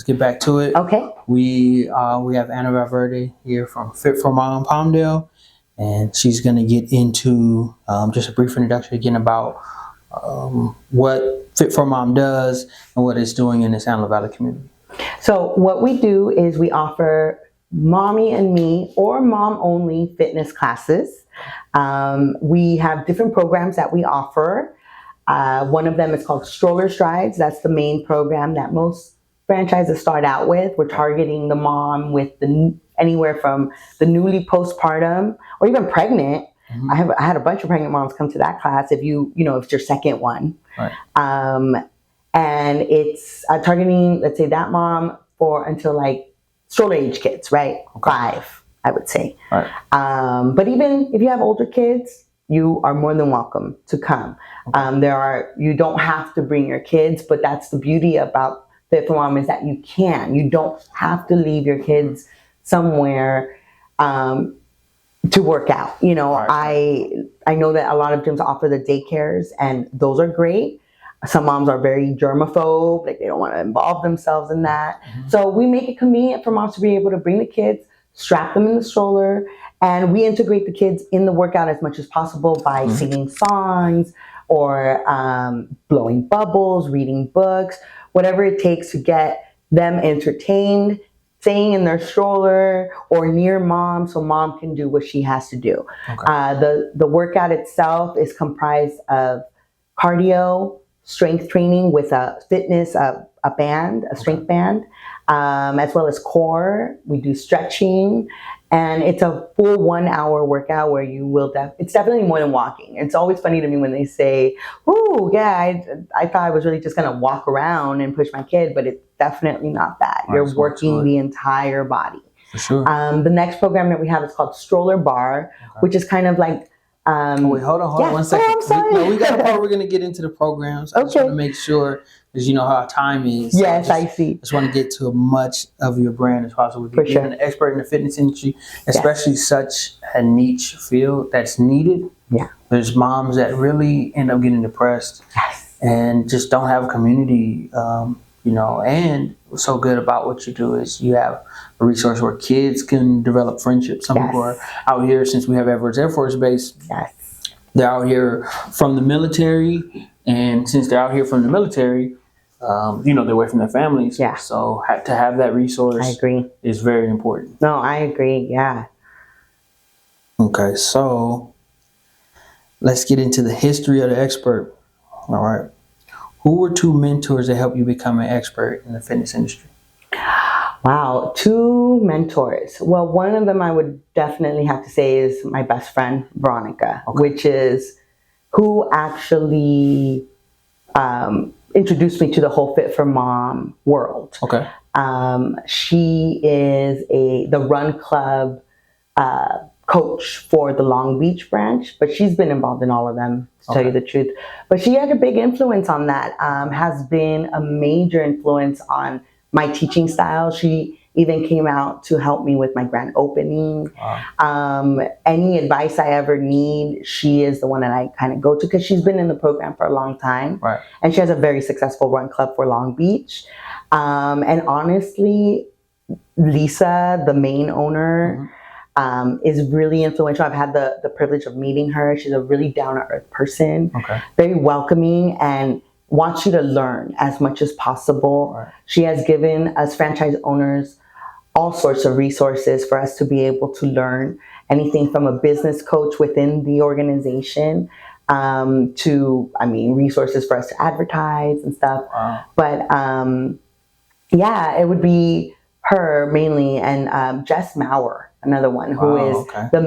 get back to it. Okay. We have Anna Valverde here from Fit for Mom Palmdale, and she's going to get into just a brief introduction again about what Fit for Mom does and what it's doing in this Antelope Valley community. So what we do is we offer mommy and me or mom only fitness classes. We have different programs that we offer. One of them is called Stroller Strides. That's the main program that most franchises start out with. We're targeting the mom with anywhere from the newly postpartum or even pregnant. Mm-hmm. I had a bunch of pregnant moms come to that class. If if it's your second one, right. And it's targeting, let's say, that mom for until like stroller age kids, right? Okay. 5, I would say. Right. But even if you have older kids, you are more than welcome to come. Okay. You don't have to bring your kids, but that's the beauty about Fit for Mom is that you can. You don't have to leave your kids somewhere to work out. Right. I know that a lot of gyms offer the daycares, and those are great. Some moms are very germaphobe, like they don't want to involve themselves in that. Mm-hmm. So we make it convenient for moms to be able to bring the kids, strap them in the stroller, and we integrate the kids in the workout as much as possible by mm-hmm. singing songs or blowing bubbles, reading books, whatever it takes to get them entertained, staying in their stroller or near mom so mom can do what she has to do. Okay. The workout itself is comprised of cardio, strength training with a fitness, a strength band, as well as core. We do stretching, and it's a full 1 hour workout where you will it's definitely more than walking. It's always funny to me when they say, "Oh, yeah, I thought I was really just going to walk around and push my kid," but it's definitely not that. Right, you're working the entire body. For sure. The next program that we have is called Stroller Bar, okay. which is kind of like wait, hold on 1 second. I'm sorry. We got a part we're going to get into the programs. I just want to make sure, because you know how time is. Yes, I see. Just want to get to as much of your brand as possible. For sure. Being an expert in the fitness industry, especially such a niche field that's needed. Yeah. There's moms that really end up getting depressed. Yes. And just don't have a community, and what's so good about what you do is you have a resource where kids can develop friendships. Some people are out here, since we have Edwards Air Force Base. Yes. They're out here from the military, and since they're out here from the military, they're away from their families. Yeah. So to have that resource, I agree, is very important. No, I agree. Yeah. Okay, so let's get into the history of the expert. All right. Who were 2 mentors that helped you become an expert in the fitness industry? Wow, 2 mentors. Well, one of them I would definitely have to say is my best friend, Veronica, okay. which is who actually introduced me to the whole Fit for Mom world. Okay. She is the Run Club coach for the Long Beach branch, but she's been involved in all of them, to tell you the truth. But she had a big influence on that, has been a major influence on my teaching style. She even came out to help me with my grand opening. Wow. Any advice I ever need, she is the one that I kind of go to, because she's been in the program for a long time. Right. And she has a very successful run club for Long Beach. And honestly, Lisa, the main owner, is really influential. I've had the privilege of meeting her. She's a really down-to-earth person, very welcoming, and wants you to learn as much as possible. Right. She has given us franchise owners all sorts of resources for us to be able to learn, anything from a business coach within the organization to, resources for us to advertise and stuff. Wow. But it would be her mainly, and Jess Maurer, another one, who is the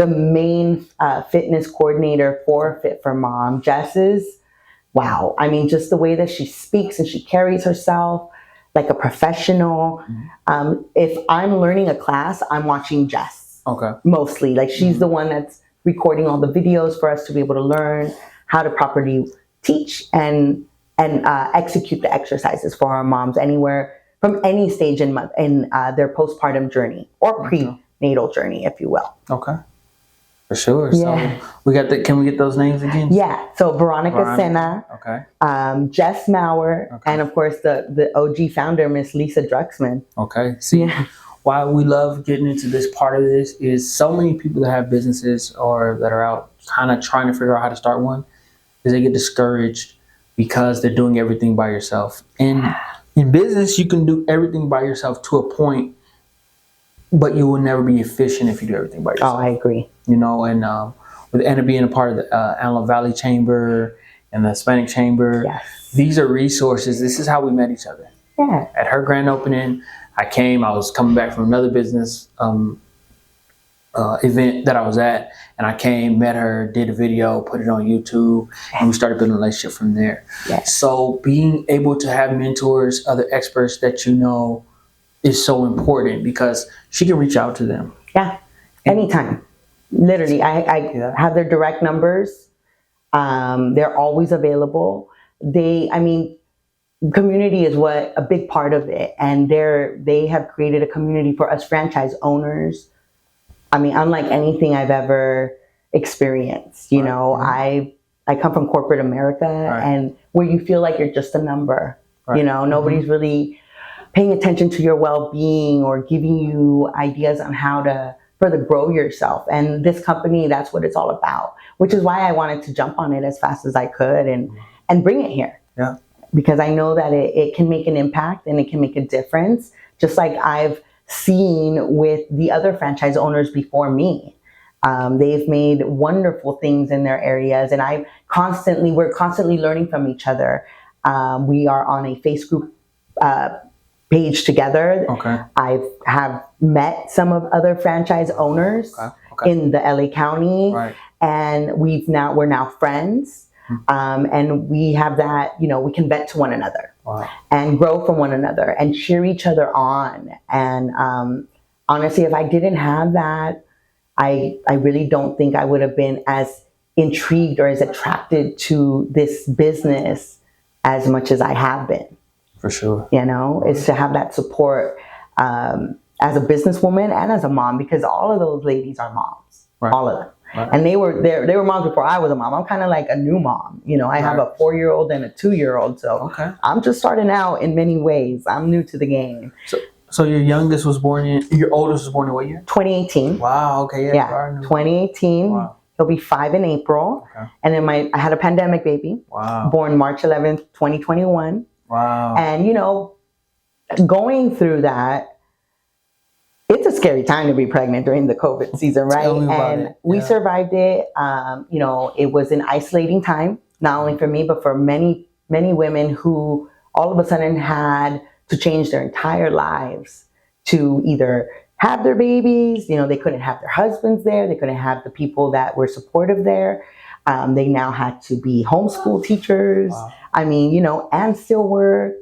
main fitness coordinator for Fit for Mom. Jess is, wow. Just the way that she speaks and she carries herself like a professional. Mm-hmm. If I'm learning a class, I'm watching Jess. Okay. Mostly. Like, she's the one that's recording all the videos for us to be able to learn how to properly teach and execute the exercises for our moms anywhere from any stage in their postpartum journey or prenatal journey, if you will. Okay. For sure. Yeah. So we got the. Can we get those names again? Yeah. So Veronica Senna, Okay. Jess Maurer, Okay. and of course the OG founder, Miss Lisa Druxman. Okay. See, Yeah. why we love getting into this part of this is so many people that have businesses or that are out kind of trying to figure out how to start one is they get discouraged because they're doing everything by yourself. And in business, you can do everything by yourself to a point, but you will never be efficient if you do everything by yourself. Oh, I agree. You know, and with Anna being a part of the Antelope Valley Chamber and the Hispanic Chamber, Yes. these are resources. This is how we met each other. Yeah. At her grand opening, I was coming back from another business event that I was at, and I came, met her, did a video, put it on YouTube, and we started building a relationship from there. Yes. So being able to have mentors, other experts that you know is so important because she can reach out to them. Yeah. Anytime. Literally, I have their direct numbers. They're always available. Community is what a big part of it, and they have created a community for us franchise owners. I mean, unlike anything I've ever experienced. You know, I come from corporate America, and where you feel like you're just a number. You know, nobody's really paying attention to your well-being or giving you ideas on how to further grow yourself. And this company, that's what it's all about, which is why I wanted to jump on it as fast as I could and bring it here. Yeah. Because I know that it can make an impact and it can make a difference, just like I've seen with the other franchise owners before me. They've made wonderful things in their areas, and we're constantly learning from each other. We are on a Facebook page together. Okay. I have met some of other franchise owners in the LA County, and we're now friends. And we have that, you know, we can vent to one another and grow from one another and cheer each other on. And honestly, if I didn't have that, I really don't think I would have been as intrigued or as attracted to this business as much as I have been. For sure. You know, is to have that support as a businesswoman and as a mom, because all of those ladies are moms, all of them. And they were moms before I was a mom. I'm kind of like a new mom. You know, I have a 4-year-old and a 2-year-old. So I'm just starting out in many ways. I'm new to the game. So your oldest was born in what year? 2018. Wow. Okay. Yeah. 2018. Wow. He'll be 5 in April. Okay. And then I had a pandemic baby. Wow. Born March 11th, 2021. Wow. And, you know, going through that, it's a scary time to be pregnant during the COVID season, right? And we survived it. You know, it was an isolating time, not only for me, but for many, many women who all of a sudden had to change their entire lives to either have their babies. You know, they couldn't have their husbands there. They couldn't have the people that were supportive there. They now had to be homeschool teachers. Wow. I mean, you know, and still work.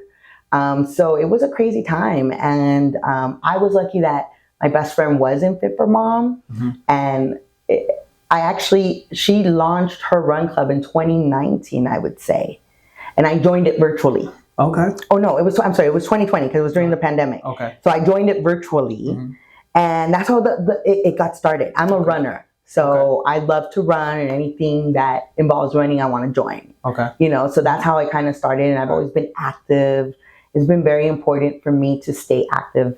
So it was a crazy time. And I was lucky that my best friend was in Fit for Mom. And she launched her run club in 2019, I would say. And I joined it virtually. Okay. Oh, no, it was 2020 because it was during the pandemic. Okay. So I joined it virtually. And that's how it got started. I'm a runner. So I love to run, and anything that involves running, I want to join. Okay. You know, so that's how I kind of started. And I've always been active. It's been very important for me to stay active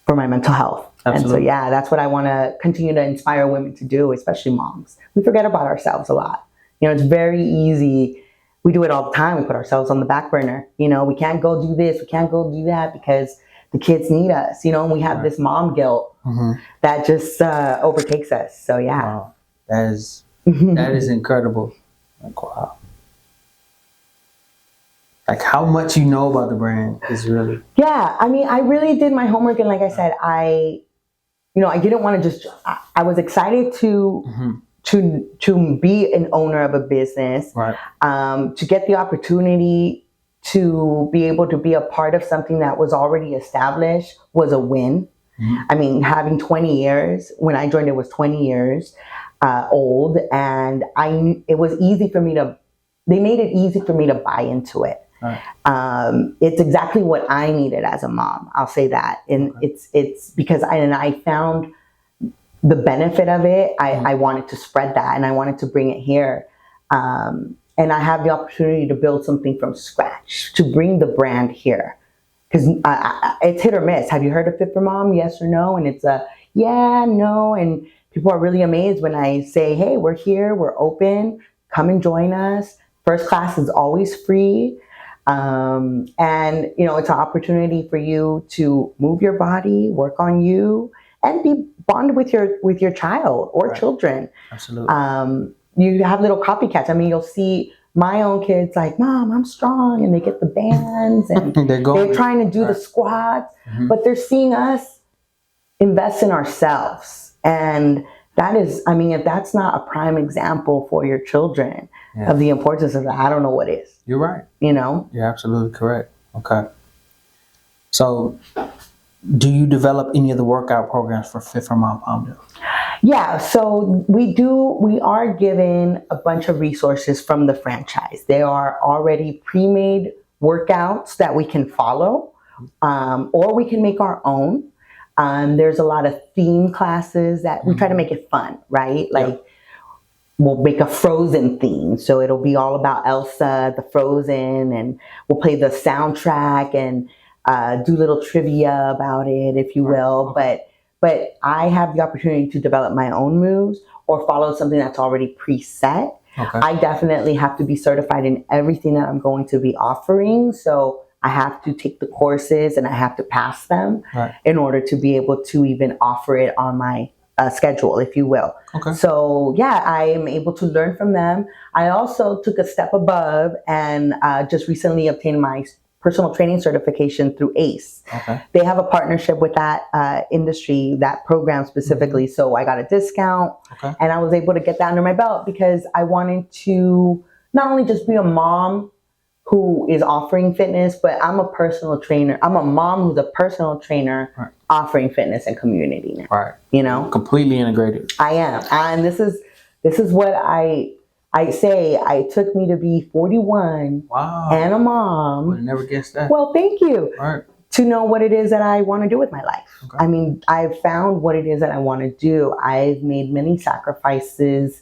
for my mental health. Absolutely. And so, yeah, that's what I want to continue to inspire women to do, especially moms. We forget about ourselves a lot. You know, it's very easy. We do it all the time. We put ourselves on the back burner. You know, we can't go do this. We can't go do that because the kids need us, you know, and we have this mom guilt that just overtakes us. So, yeah. Wow. That is incredible. Like, wow. Like, how much you know about the brand is really... Yeah, I mean, I really did my homework. And like I said, I didn't want to just... I was excited to be an owner of a business, to get the opportunity to be able to be a part of something that was already established was a win. I mean, having 20 years, when I joined, it was 20 years old. And it was easy for me they made it easy for me to buy into it. It's exactly what I needed as a mom. I'll say that. And it's because I found the benefit of it, I wanted to spread that, and I wanted to bring it here. And I have the opportunity to build something from scratch, to bring the brand here. Because it's hit or miss. Have you heard of Fit for Mom? Yes or no? And it's a yeah, no. And people are really amazed when I say, hey, we're here, we're open, come and join us. First class is always free. And, it's an opportunity for you to move your body, work on you, and be bonded with your child or children. Absolutely. You have little copycats. I mean, you'll see my own kids like, Mom, I'm strong, and they get the bands and they're trying to do the squats, but they're seeing us invest in ourselves. And that is, I mean, if that's not a prime example for your children of the importance of that, I don't know what is. You're right. You're absolutely correct. Okay. So do you develop any of the workout programs for Fit for Mom Palmdale? Yeah, so we are given a bunch of resources from the franchise. They are already pre-made workouts that we can follow, or we can make our own. There's a lot of theme classes that we try to make it fun, right? Like we'll make a Frozen theme. So it'll be all about Elsa, the Frozen, and we'll play the soundtrack and do little trivia about it, if you will. But I have the opportunity to develop my own moves or follow something that's already preset. Okay. I definitely have to be certified in everything that I'm going to be offering. So I have to take the courses and I have to pass them in order to be able to even offer it on my schedule, if you will. Okay. So yeah, I am able to learn from them. I also took a step above and just recently obtained my personal training certification through ACE. Okay. They have a partnership with that industry, that program specifically. So I got a discount and I was able to get that under my belt because I wanted to not only just be a mom who is offering fitness, but I'm a personal trainer. I'm a mom who's a personal trainer offering fitness and community now. Right. Completely integrated. I am. And this is what I say. It took me to be 41 and a mom. Would have never guessed that. Well, thank you. Right. To know what it is that I want to do with my life. Okay. I mean, I've found what it is that I want to do. I've made many sacrifices.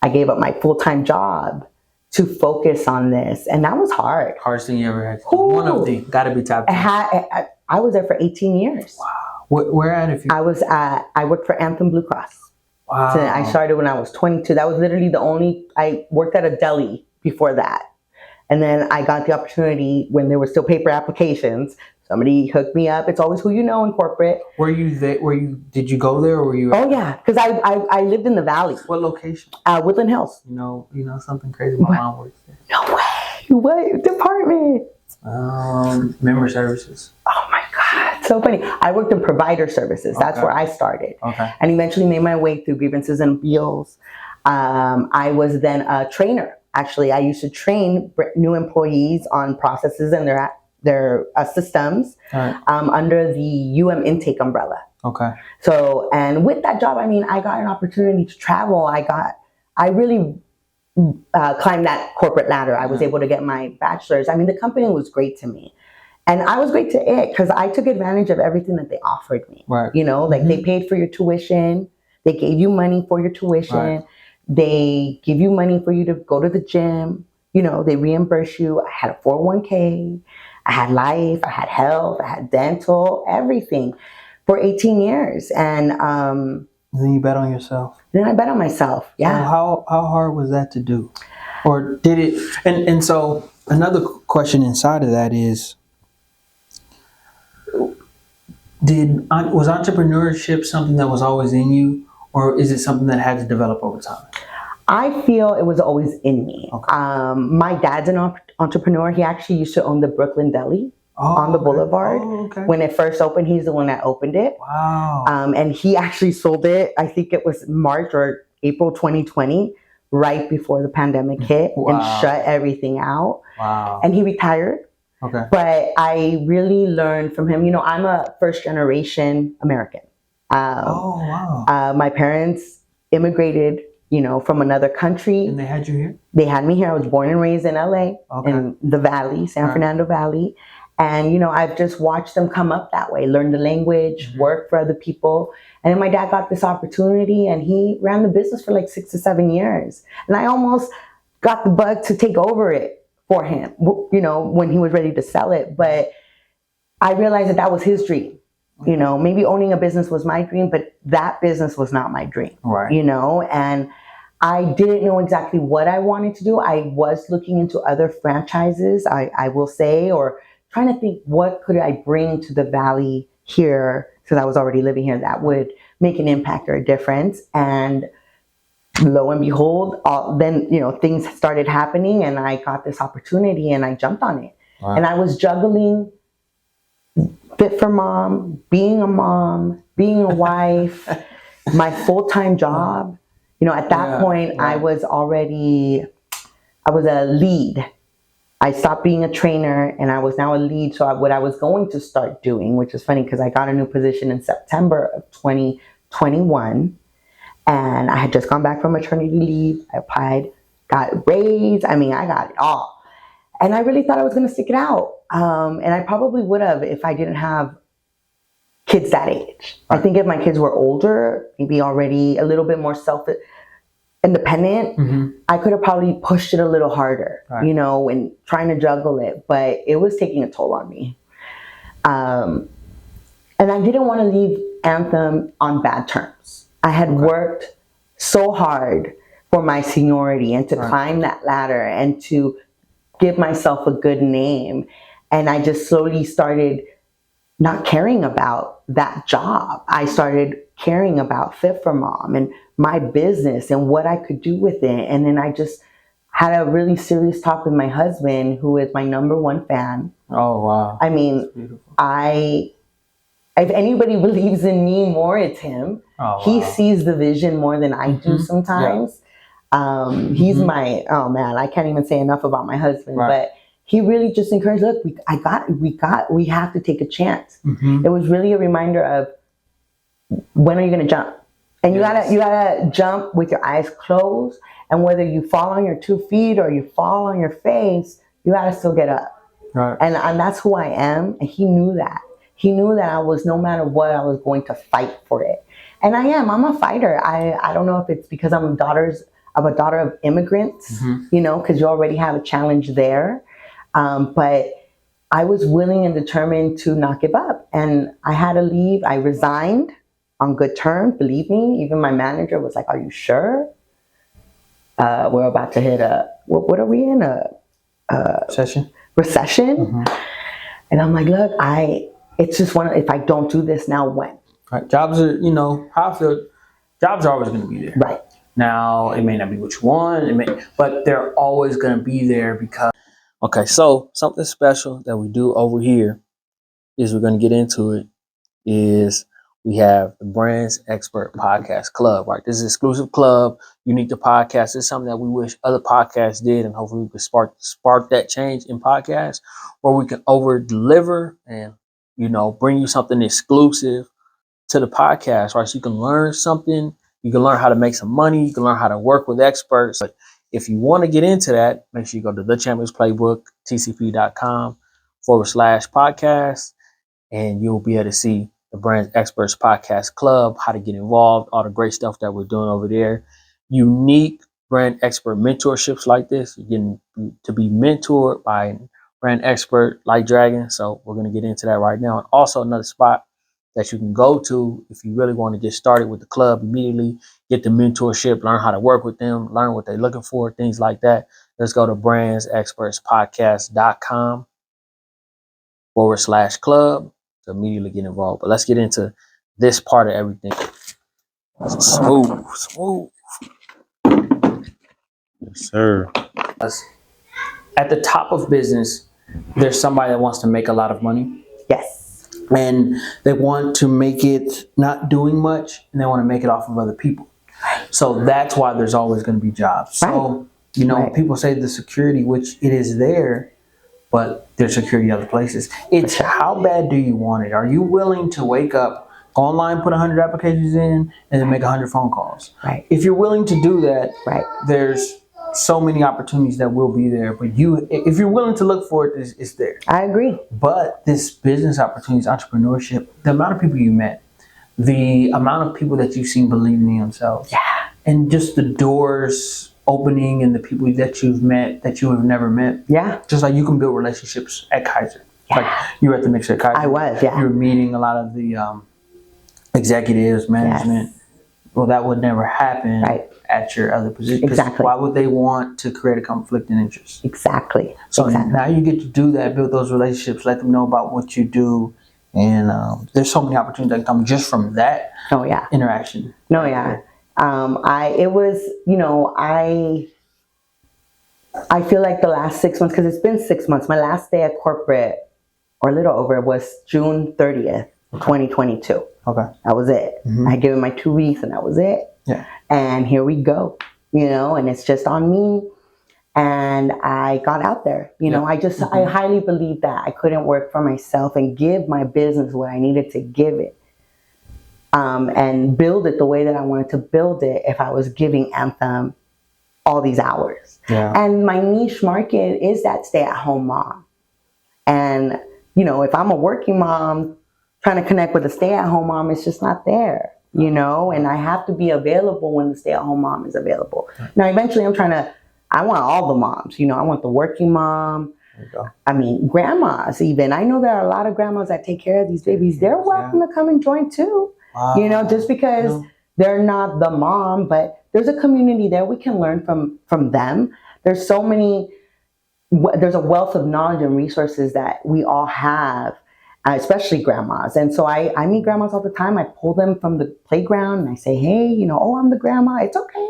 I gave up my full-time job to focus on this, and that was hard. Hardest thing you ever had. One of the gotta be top 10. I was there for 18 years. Wow. Where at? If you? I worked for Anthem Blue Cross. Wow. So I started when I was 22. That was literally I worked at a deli before that. And then I got the opportunity when there were still paper applications. Somebody hooked me up. It's always who you know in corporate. Were you there? Did you go there or were you? Oh yeah, because I lived in the valley. What location? Woodland Hills. You know something crazy? My mom works there. No way. What department? Member services. Oh my God, so funny. I worked in provider services. That's where I started. Okay. And eventually made my way through grievances and appeals. I was then a trainer. Actually, I used to train new employees on processes and their systems under the intake umbrella. Okay. So, and with that job, I mean, I got an opportunity to travel. I really climbed that corporate ladder. I was able to get my bachelor's. I mean, the company was great to me. And I was great to it because I took advantage of everything that they offered me. Right. They paid for your tuition. They gave you money for your tuition. Right. They give you money for you to go to the gym. They reimburse you. I had a 401k. I had life. I had health. I had dental, everything for 18 years. And then you bet on yourself. Then I bet on myself. Yeah. So how hard was that to do? Or did it? And so another question inside of that is, was entrepreneurship something that was always in you? Or is it something that had to develop over time? I feel it was always in me. Okay. My dad's an entrepreneur. He actually used to own the Brooklyn Deli on the Boulevard. Oh, okay. When it first opened, he's the one that opened it. Wow. And he actually sold it, I think it was March or April 2020, right before the pandemic hit and shut everything out. Wow. And he retired. Okay. But I really learned from him. I'm a first generation American. My parents immigrated, from another country. And they had you here? They had me here. I was born and raised in LA, in the Valley, San Fernando Valley. And, you know, I've just watched them come up that way, learn the language, work for other people. And then my dad got this opportunity and he ran the business for like 6 to 7 years. And I almost got the bug to take over it for him, you know, when he was ready to sell it. But I realized that that was his dream. You know, maybe owning a business was my dream, but that business was not my dream, Right. you know, and I didn't know exactly what I wanted to do. I was looking into other franchises, I will say, or trying to think what could I bring to the Valley here, since I was already living here, that would make an impact or a difference. And lo and behold, then, you know, things started happening and I got this opportunity and I jumped on it. Wow. And I was juggling Fit for Mom, being a wife, my full-time job. You know, at that point, I was a lead. I stopped being a trainer and I was now a lead. So what I was going to start doing, which is funny because I got a new position in September of 2021 and I had just gone back from maternity leave. I applied, got a raise. I mean, I got it all. And I really thought I was going to stick it out. And I probably would have if I didn't have kids that age. I think if my kids were older, maybe already a little bit more self-independent, I could have probably pushed it a little harder, you know, and trying to juggle it. But it was taking a toll on me. And I didn't want to leave Anthem on bad terms. I had worked so hard for my seniority and to climb that ladder and to give myself a good name. And I just slowly started not caring about that job. I started caring about Fit for Mom and my business and what I could do with it. And then I just had a really serious talk with my husband, who is my #1 fan. Oh, wow. I mean, if anybody believes in me more, it's him. Oh, he wow. sees the vision more than I do sometimes. He's my, oh man, I can't even say enough about my husband, but he really just encouraged, look, we have to take a chance. It was really a reminder of, when are you going to jump? And you gotta jump with your eyes closed. And whether you fall on your 2 feet or you fall on your face, you gotta still get up. Right. And that's who I am. And he knew that. He knew that I was, no matter what, I was going to fight for it. And I'm a fighter. I don't know if it's because I'm a daughter of immigrants, you know, because you already have a challenge there. But I was willing and determined to not give up. And I had to leave. I resigned on good terms, believe me. Even my manager was like, are you sure? We're about to hit what are we in? A recession? And I'm like, look, it's just if I don't do this now, when? Right. Jobs are, you know, how I feel, jobs are always going to be there. Right. Now, it may not be what you want, but they're always going to be there because. Okay, so something special that we do over here is we're going to get into it is we have the Brands Expert Podcast Club, right? This is an exclusive club, unique to podcasts. It's something that we wish other podcasts did, and hopefully we can spark that change in podcasts, where we can over deliver and, you know, bring you something exclusive to the podcast, right? So you can learn something, you can learn how to make some money, you can learn how to work with experts. But if you want to get into that, make sure you go to the Champions Playbook, tcp.com/podcast, and you'll be able to see the Brands Experts Podcast Club, how to get involved, all the great stuff that we're doing over there. Unique brand expert mentorships like this. You're getting to be mentored by a brand expert like Dragon. So we're going to get into that right now. And also another spot that you can go to if you really want to get started with the club immediately, get the mentorship, learn how to work with them, learn what they're looking for, things like that. Let's go to brandsexpertspodcast.com/club to immediately get involved. But let's get into this part of everything. Smooth. Yes, sir. At the top of business, there's somebody that wants to make a lot of money. Yes. And they want to make it not doing much, and they want to make it off of other people. So that's why there's always going to be jobs. So, you know, people say the security, which it is there, but there's security other places. It's how bad do you want it? Are you willing to wake up, go online, put 100 applications in, and then make 100 phone calls? Right. If you're willing to do that, there's so many opportunities that will be there, but if you're willing to look for it, it's there. I agree. But this business opportunities, entrepreneurship, the amount of people you met, the amount of people that you've seen believing in themselves, and just the doors opening and the people that you've met that you have never met. Yeah. Just like you can build relationships at Kaiser. Like you were at the mixer at Kaiser. I was, You were meeting a lot of the executives, management. Yes. Well, that would never happen at your other position. Exactly. Why would they want to create a conflict in interest? Exactly. So now you get to do that, build those relationships, let them know about what you do. And there's so many opportunities that come just from that interaction. No, yeah. It was, I feel like the last 6 months, because it's been 6 months, my last day at corporate, or a little over, was June 30th, 2022. Okay. That was it. I had given my 2 weeks and that was it. Yeah. And here we go, and it's just on me. And I got out there, I highly believe that I couldn't work for myself and give my business what I needed to give it. And build it the way that I wanted to build it if I was giving Anthem all these hours. Yeah. And my niche market is that stay-at-home mom. And, if I'm a working mom trying to connect with a stay-at-home mom, it's just not there, and I have to be available when the stay-at-home mom is available. Now, eventually I want all the moms, I want the working mom. I mean, grandmas even. I know there are a lot of grandmas that take care of these babies. They're welcome to come and join too. Wow. Just because they're not the mom, but there's a community there. We can learn from them. There's there's a wealth of knowledge and resources that we all have, especially grandmas. And so I meet grandmas all the time. I pull them from the playground and I say, hey, I'm the grandma. It's okay.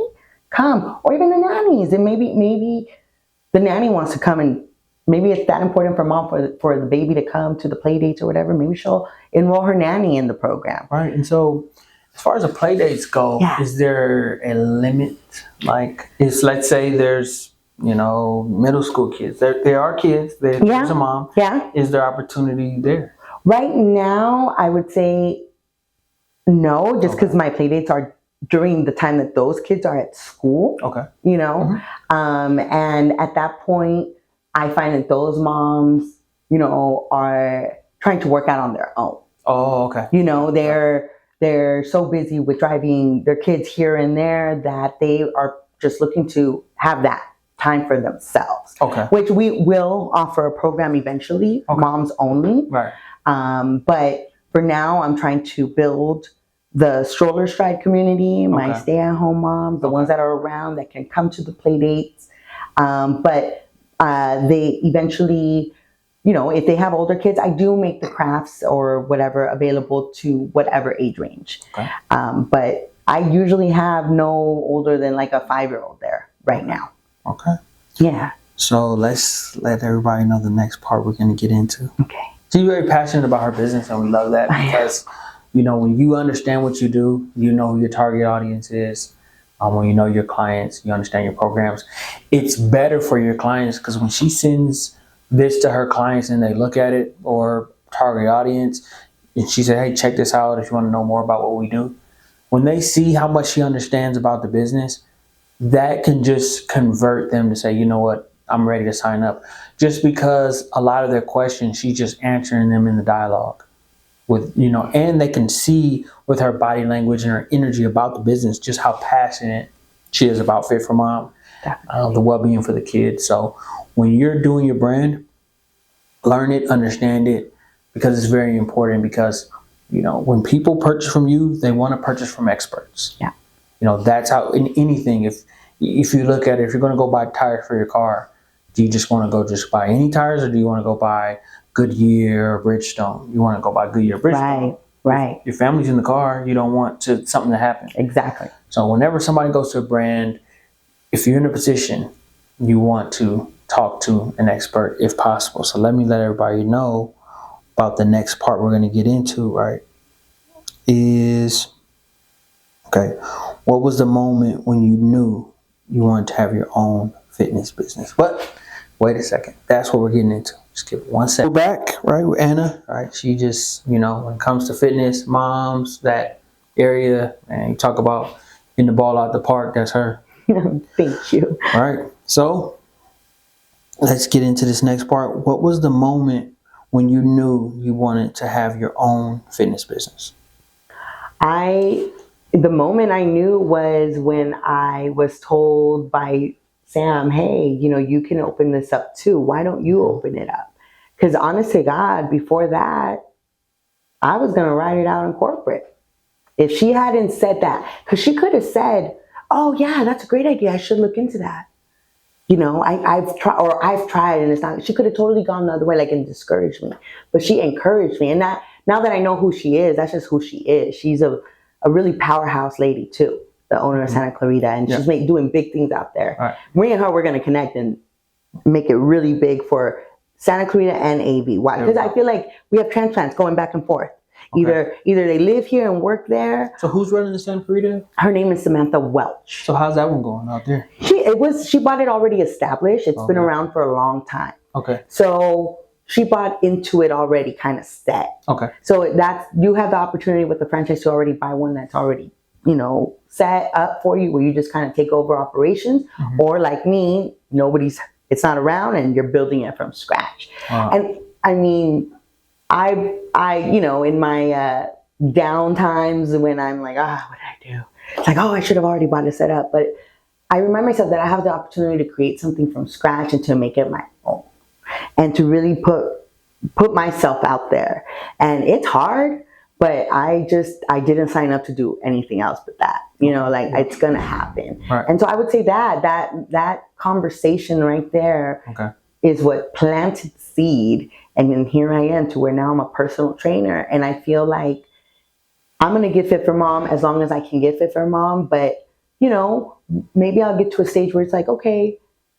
Come. Or even the nannies. And maybe the nanny wants to come, and maybe it's that important for mom for the baby to come to the play dates or whatever. Maybe she'll enroll her nanny in the program. Right. And so as far as the play dates go, is there a limit? Like, let's say there's, middle school kids. There are kids. There's a mom. Yeah. Is there opportunity there? Right now, I would say no, just because my play dates are during the time that those kids are at school. Okay. And at that point, I find that those moms, are trying to work out on their own. Oh, okay. They're so busy with driving their kids here and there that they are just looking to have that time for themselves. Okay. Which we will offer a program eventually, moms only. Right. But for now, I'm trying to build the stroller stride community, my stay-at-home moms, the ones that are around that can come to the play dates. But they eventually, if they have older kids, I do make the crafts or whatever available to whatever age range. Okay. But I usually have no older than like a 5-year-old there right now. Okay. Yeah. So let's let everybody know the next part we're going to get into. Okay. She's very passionate about her business, and we love that because, when you understand what you do, you know who your target audience is. When you know your clients, you understand your programs. It's better for your clients because when she sends this to her clients and they look at it, or target audience, and she said, hey, check this out if you want to know more about what we do. When they see how much she understands about the business, that can just convert them to say, you know what, I'm ready to sign up. Just because a lot of their questions, she's just answering them in the dialogue with, and they can see with her body language and her energy about the business, just how passionate she is about Fit for Mom, the well-being for the kids. So when you're doing your brand, learn it, understand it, because it's very important because, when people purchase from you, they want to purchase from experts. Yeah. That's how in anything, if you look at it, if you're going to go buy tires for your car, do you just want to go just buy any tires, or do you want to go buy Goodyear or Bridgestone? You want to go buy Goodyear or Bridgestone. Right. If your family's in the car, you don't want something to happen. Exactly. So whenever somebody goes to a brand, if you're in a position, you want to talk to an expert if possible. So let everybody know about the next part we're going to get into, right? What was the moment when you knew you wanted to have your own fitness business? But wait a second, that's what we're getting into. Just give it 1 second. We're back, right, with Anna, right? She just, when it comes to fitness, moms, that area, and you talk about getting the ball out the park, that's her. Thank you. All right. So let's get into this next part. What was the moment when you knew you wanted to have your own fitness business? The moment I knew was when I was told by Sam, hey, you can open this up too. Why don't you open it up? Because honest to God, before that, I was going to write it out in corporate. If she hadn't said that, because she could have said, oh yeah, that's a great idea. I should look into that. I've tried and it's not, she could have totally gone the other way, like, and discouraged me, but she encouraged me. And that, now that I know who she is, that's just who she is. She's a really powerhouse lady too, the owner of Santa Clarita, and she's doing big things out there. Right. Me and her, we're going to connect and make it really big for Santa Clarita and AV. Why? Because I feel like we have transplants going back and forth. Okay. Either they live here and work there. So who's running the Santa Clarita? Her name is Samantha Welch. So how's that one going out there? She bought it already established. It's been around for a long time. Okay. So she bought into it already kind of set. Okay. So you have the opportunity with the franchise to already buy one that's already, set up for you, where you just kind of take over operations, or like me, it's not around and you're building it from scratch. And I mean, I in my down times when I'm like, what did I do? It's like, I should have already bought it set up. But I remind myself that I have the opportunity to create something from scratch and to make it my own, and to really put myself out there. And it's hard, but I didn't sign up to do anything else but that. It's gonna happen. Right. And so I would say that conversation right there is what planted the seed. And then here I am to where now I'm a personal trainer, and I feel like I'm gonna get fit for mom as long as I can get fit for mom. But maybe I'll get to a stage where it's like, okay,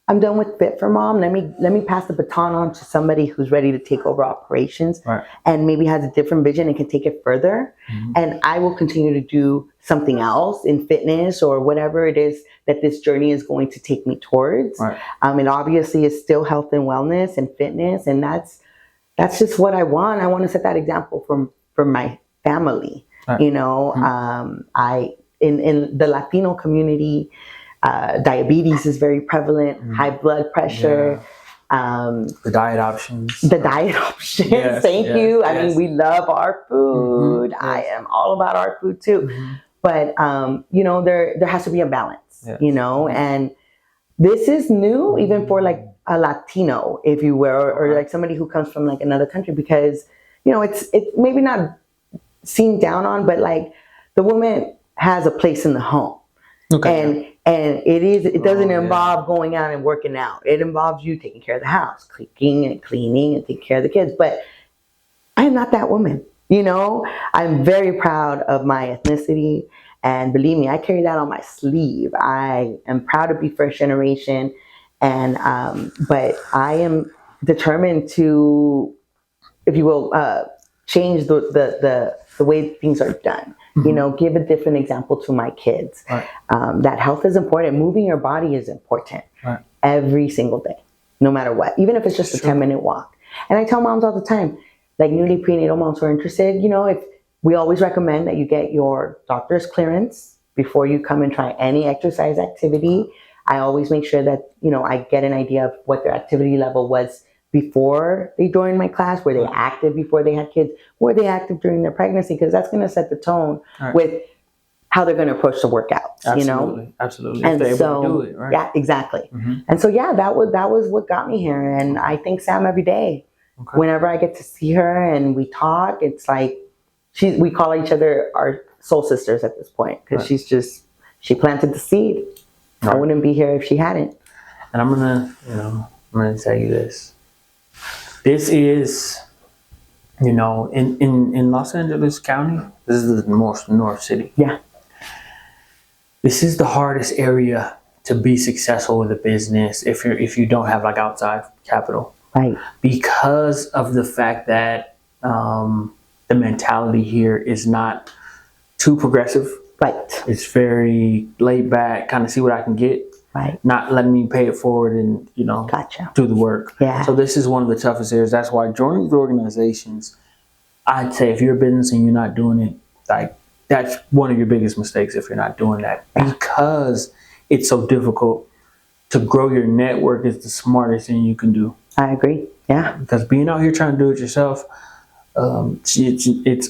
I'm done with fit for mom. Let me pass the baton on to somebody who's ready to take over operations, and maybe has a different vision and can take it further. And I will continue to do something else in fitness or whatever it is that this journey is going to take me towards. And obviously it's still health and wellness and fitness, and that's just what I want. I want to set that example for my family. In the Latino community, diabetes is very prevalent, high blood pressure. The diet options. Yes, Thank you. I mean, we love our food. I am all about our food too. But, there has to be a balance, and this is new even for like a Latino, if you will, or like somebody who comes from like another country, because, it's maybe not seen down on, but like the woman has a place in the home. And it doesn't involve going out and working out. It involves you taking care of the house, cooking and cleaning and taking care of the kids. But I am not that woman. I'm very proud of my ethnicity, and believe me, I carry that on my sleeve. I am proud to be first generation, and but I am determined to, if you will, change the way things are done. Give a different example to my kids. That health is important. Moving your body is important every single day, no matter what. Even if it's just a 10-minute walk. And I tell moms all the time, like newly prenatal moms who are interested, if we always recommend that you get your doctor's clearance before you come and try any exercise activity. I always make sure that, I get an idea of what their activity level was before they joined my class. Were they active before they had kids? Were they active during their pregnancy? Because that's going to set the tone with how they're going to approach the workouts. Absolutely. And if they're so, able to do it, right? Yeah, exactly. And so, that was what got me here. And I thank Sam every day. Whenever I get to see her and we talk, it's like we call each other our soul sisters at this point, because she planted the seed. I wouldn't be here if she hadn't. And I'm gonna tell you this. This is, in Los Angeles County, this is the North City. Yeah. This is the hardest area to be successful with a business if you don't have like outside capital. Right. Because of the fact that the mentality here is not too progressive. Right. It's very laid back, kind of see what I can get. Right. Not letting me pay it forward and, do the work. Yeah. So this is one of the toughest areas. That's why joining with organizations, I'd say if you're a business and you're not doing it, like that's one of your biggest mistakes if you're not doing that. Because it's so difficult to grow your network is the smartest thing you can do. I agree. Yeah. Because being out here trying to do it yourself, it's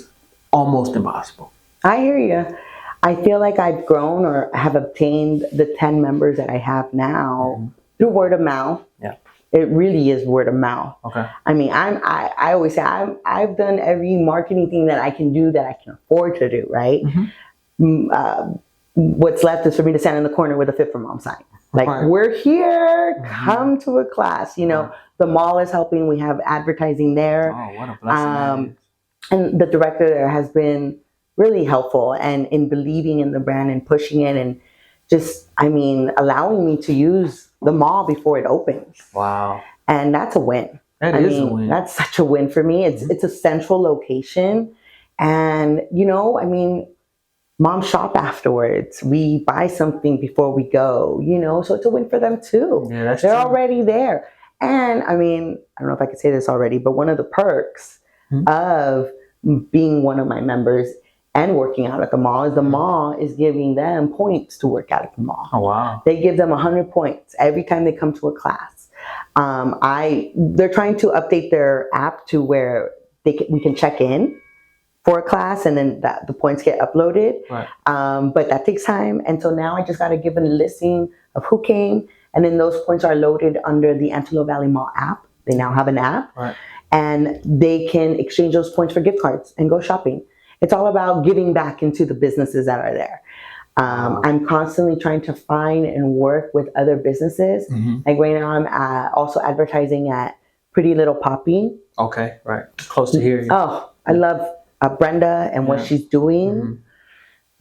almost impossible. I hear you. I feel like I've grown or have obtained the 10 members that I have now through word of mouth. Yeah. It really is word of mouth. Okay. I mean, I always say I've done every marketing thing that I can do that I can afford to do, right? What's left is for me to stand in the corner with a Fit for Mom sign. Like, we're here, come to a class. You know, the mall is helping. We have advertising there. Oh, what a blessing. And the director there has been really helpful and in believing in the brand and pushing it and just, I mean, allowing me to use the mall before it opens. Wow. And that's a win. That is a win. That's such a win for me. It's a central location. And, you know, I mean, moms shop afterwards. We buy something before we go, you know, so it's a win for them too. Yeah, that's They're true. already there. And I mean, I don't know if I could say this already, but one of the perks of being one of my members and working out at the mall is the mall is giving them points to work out at the mall. Oh, wow. They give them 100 points every time they come to a class. They're trying to update their app to where we can check in for a class and then the points get uploaded. Right. But that takes time. And so now I just got to give a listing of who came. And then those points are loaded under the Antelope Valley Mall app. They now have an app. Right. And they can exchange those points for gift cards and go shopping. It's all about giving back into the businesses that are there. I'm constantly trying to find and work with other businesses. Like right now I'm also advertising at Pretty Little Poppy. Okay, right. Close to here. Oh, I love Brenda and what she's doing.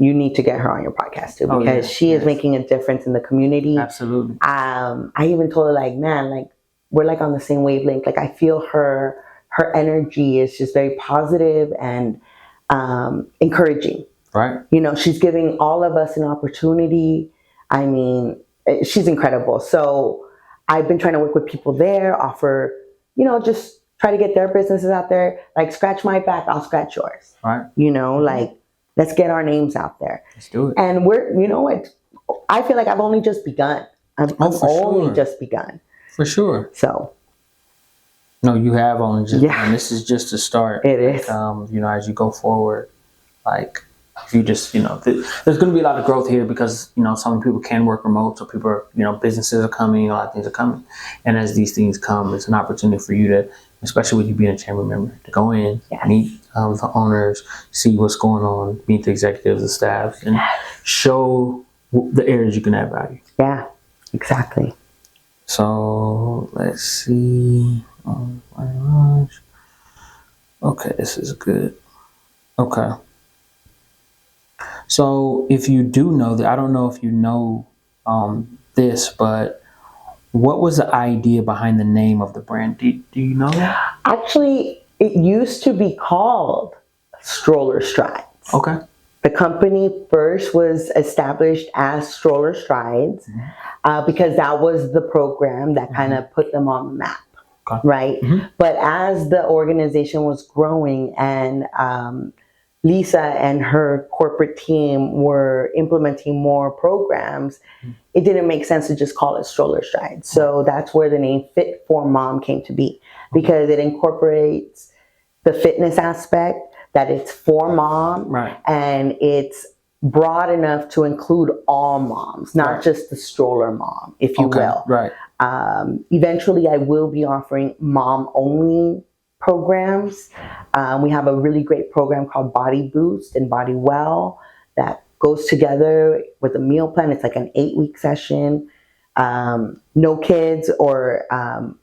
You need to get her on your podcast too because she is making a difference in the community. Absolutely. I even told her like, man, like we're like on the same wavelength. Like I feel her energy is just very positive and encouraging. Right. You know, she's giving all of us an opportunity. I mean, she's incredible. So I've been trying to work with people there, offer, you know, just try to get their businesses out there. Like scratch my back, I'll scratch yours. Right. You know, like let's get our names out there. Let's do it. And we're, you know what, I feel like I've only just begun. I've only just begun. For sure. So. No, you have only just begun. This is just a start. It is. You know, as you go forward, like if you just, you know, there's going to be a lot of growth here because, you know, some people can work remote. So people are, you know, businesses are coming, a lot of things are coming. And as these things come, it's an opportunity for you to, especially with you being a chamber member, to go in, meet the owners, see what's going on, meet the executives, the staff, and show the areas you can add value. Yeah, exactly. So let's see. Okay, this is good. Okay. So if you do know that, I don't know if you know this, but what was the idea behind the name of the brand? Do you know that? Actually, it used to be called Stroller Strides. Okay. The company first was established as Stroller Strides because that was the program that kind of put them on the map. Okay. Right. But as the organization was growing and Lisa and her corporate team were implementing more programs, it didn't make sense to just call it Stroller Strides. So that's where the name Fit for Mom came to be because it incorporates the fitness aspect, that it's for mom, and it's broad enough to include all moms, not just the stroller mom, if you will. Right. Eventually, I will be offering mom-only programs. We have a really great program called Body Boost and Body Well that goes together with a meal plan. It's like an 8-week session. No kids or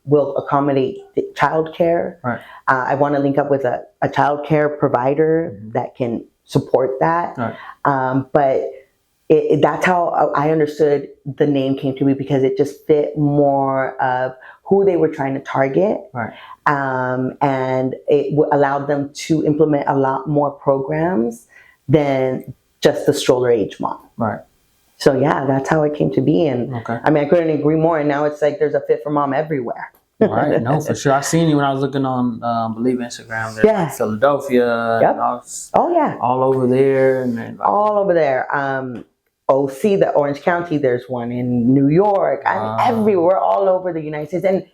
will accommodate childcare. Right. I want to link up with a childcare provider that can support that. Right. But that's how I understood the name came to me because it just fit more of who they were trying to target. Right. And it allowed them to implement a lot more programs than just the stroller age mom. Right. So yeah, that's how it came to be. And I mean, I couldn't agree more. And now it's like there's a Fit for Mom everywhere. Right. No, for sure. I seen you when I was looking on, believe Instagram. There's like Philadelphia. Yep. And all over there. And then all over there. OC, the Orange County. There's one in New York. I mean, everywhere, all over the United States. And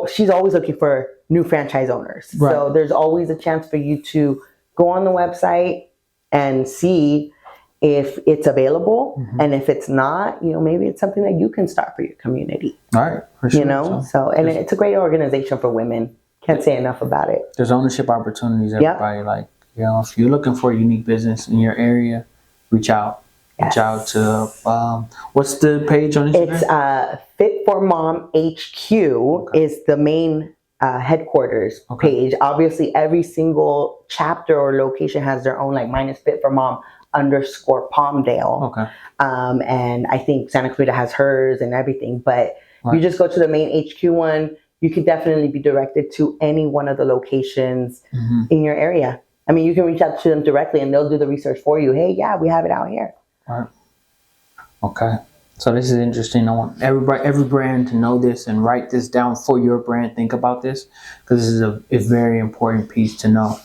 she's always looking for new franchise owners. Right. So there's always a chance for you to go on the website and see if it's available. Mm-hmm. And if it's not, maybe it's something that you can start for your community. All right. For sure. So and it's a great organization for women. Can't say enough about it. There's ownership opportunities, everybody. Yep. If you're looking for a unique business in your area, reach out. Yes. Reach out to, what's the page on Instagram? It's Fit for Mom HQ is the main headquarters page. Obviously, every single chapter or location has their own, like mine is Fit for Mom _Palmdale. Okay. And I think Santa Clarita has hers and everything. But you just go to the main HQ one. You can definitely be directed to any one of the locations in your area. I mean, you can reach out to them directly and they'll do the research for you. Hey, we have it out here. Right. Okay. So this is interesting. I want every brand to know this and write this down for your brand. Think about this because this is a very important piece to know.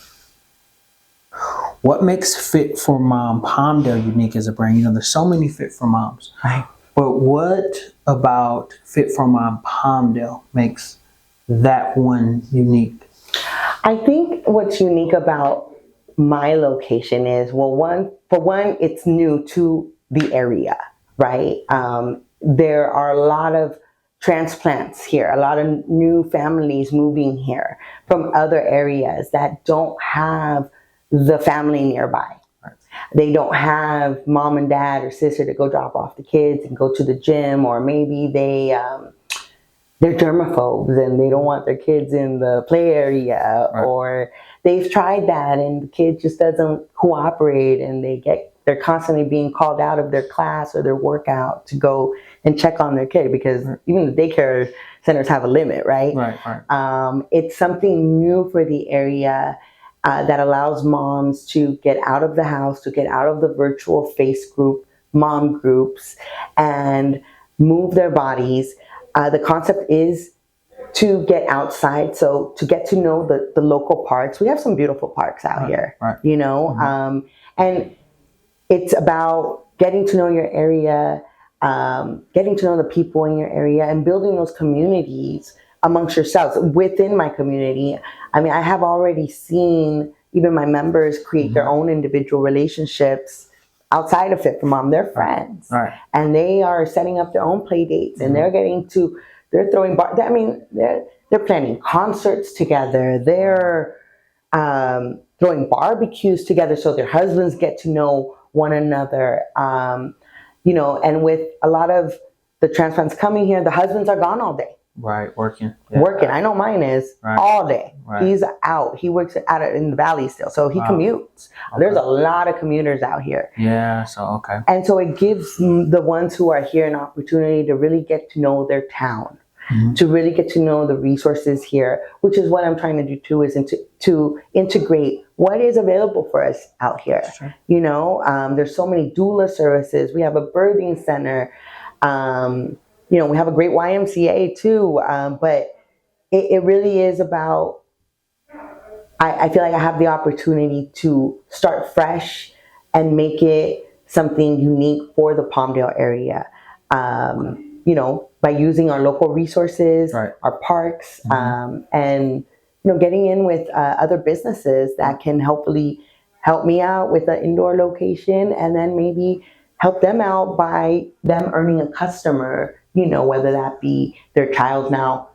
What makes Fit for Mom Palmdale unique as a brand? There's so many Fit for Moms. Right. But what about Fit for Mom Palmdale makes that one unique? I think what's unique about my location is, for one, it's new to the area, right? There are a lot of transplants here, a lot of new families moving here from other areas that don't have the family nearby. Right. They don't have mom and dad or sister to go drop off the kids and go to the gym, or maybe they're germaphobes and they don't want their kids in the play area, right. Or they've tried that and the kid just doesn't cooperate and they're constantly being called out of their class or their workout to go and check on their kid because even the daycare centers have a limit, right? Right. It's something new for the area that allows moms to get out of the house, to get out of the virtual face group, mom groups, and move their bodies. The concept is to get outside, so to get to know the local parks. We have some beautiful parks out here, right. And it's about getting to know your area, getting to know the people in your area, and building those communities amongst yourselves. Within my community, I mean, I have already seen even my members create their own individual relationships outside of Fit for Mom. They're friends, right. And they are setting up their own play dates, and they're throwing they're planning concerts together. They're throwing barbecues together so their husbands get to know one another. And with a lot of the transplants coming here, the husbands are gone all day. Right, working. Yeah. Working. I know mine is all day. Right. He's out. He works in the valley still, so he commutes. Okay. There's a lot of commuters out here. Yeah, so okay. And so it gives the ones who are here an opportunity to really get to know their town, to really get to know the resources here, which is what I'm trying to do too, is to integrate what is available for us out here. Sure. There's so many doula services. We have a birthing center. We have a great YMCA too, but it really is about, I feel like I have the opportunity to start fresh and make it something unique for the Palmdale area, by using our local resources, right. Our parks, and getting in with other businesses that can hopefully help me out with an indoor location, and then maybe help them out by them earning a customer, whether that be their child now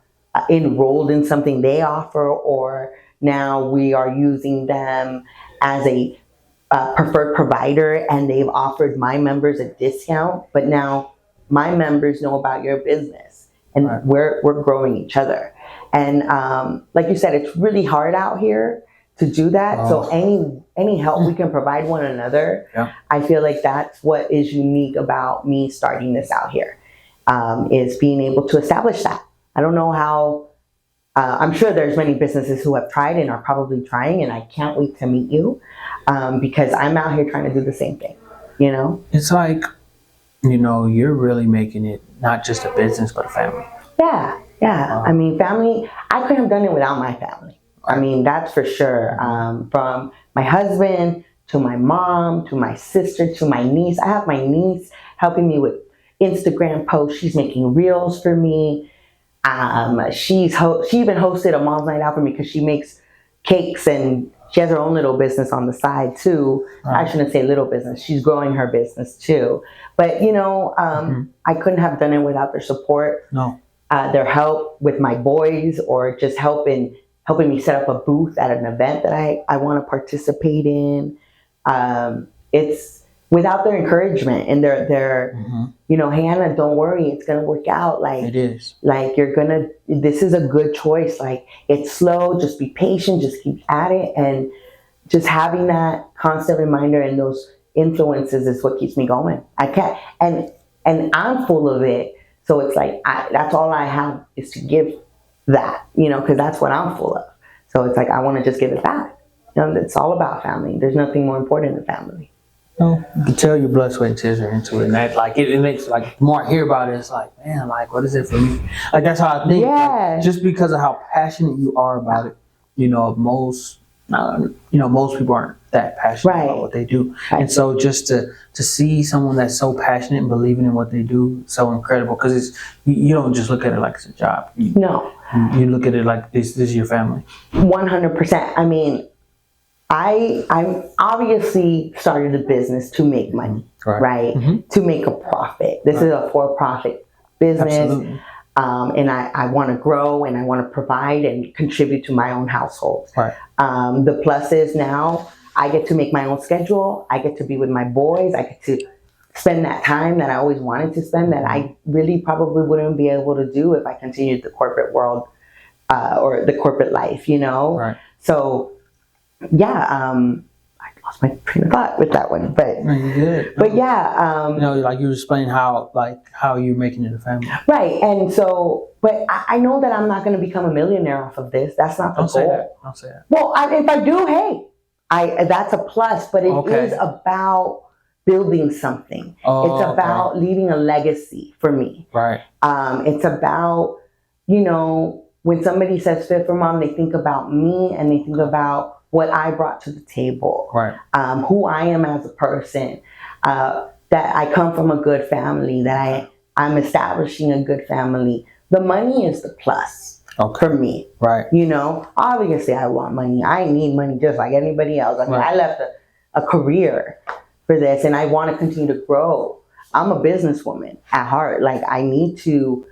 enrolled in something they offer, or now we are using them as a preferred provider and they've offered my members a discount, but now my members know about your business and right. we're growing each other. And like you said, it's really hard out here to do that. So any help we can provide one another, I feel like that's what is unique about me starting this out here, is being able to establish that. I don't know how, I'm sure there's many businesses who have tried and are probably trying, and I can't wait to meet you, because I'm out here trying to do the same thing, It's like, you're really making it not just a business, but a family. Yeah. I mean, family, I couldn't have done it without my family. I mean, that's for sure. From my husband to my mom, to my sister, to my niece. I have my niece helping me with Instagram posts. She's making reels for me. She even hosted a mom's night out for me because she makes cakes and she has her own little business on the side too. I shouldn't say little business. She's growing her business too. But I couldn't have done it without their support. No. Their help with my boys, or just helping me set up a booth at an event that I want to participate in. It's without their encouragement and their hey, Anna, don't worry, it's gonna work out. Like, it is. Like, this is a good choice. Like, it's slow, just be patient, just keep at it. And just having that constant reminder and those influences is what keeps me going. I can't, and I'm full of it. So it's like, that's all I have is to give that, because that's what I'm full of. So it's like, I want to just give it back. It's all about family. There's nothing more important than family. You can tell your blood, sweat, and tears are into it. And that, like, it makes, like, the more I hear about it, it's like, man, like, what is it for me? Like, that's how I think. Yeah. Like, just because of how passionate you are about it, most people aren't that passionate about what they do. Right. And so just to see someone that's so passionate and believing in what they do, so incredible. Because you don't just look at it like it's a job. No. You look at it like this is your family. 100%. I mean, I obviously started a business to make money, right? To make a profit. This is a for-profit business. Absolutely. And I want to grow and I want to provide and contribute to my own household. Right. The plus is now I get to make my own schedule. I get to be with my boys. I get to spend that time that I always wanted to spend that I really probably wouldn't be able to do if I continued the corporate world or the corporate life, Right. So, yeah, I lost my train of thought with that one, but no, you did. But yeah, like you were explaining how you're making it a family, right? And so, but I know that I'm not going to become a millionaire off of this. That's not the goal. Don't say that. Well, if I do, hey, that's a plus. But it is about building something. It's about leaving a legacy for me. Right. It's about when somebody says "Fit for Mom," they think about me and they think about what I brought to the table, right? Who I am as a person, that I come from a good family, that I'm establishing a good family. The money is the plus for me, right? Obviously I want money. I need money just like anybody else. I mean, I left a career for this and I want to continue to grow. I'm a businesswoman at heart. Like, I need to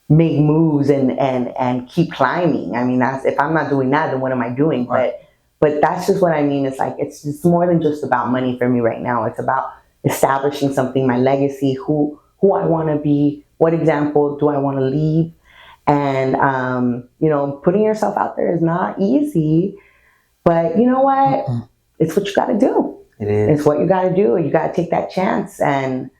make moves and keep climbing. I mean, if I'm not doing that, then what am I doing? Right. But that's just what I mean. It's like, it's just more than just about money for me right now. It's about establishing something, my legacy, who I want to be, what example do I want to leave? And, putting yourself out there is not easy, but you know what? Mm-hmm. It's what you got to do. It is. It's what you got to do. You got to take that chance. And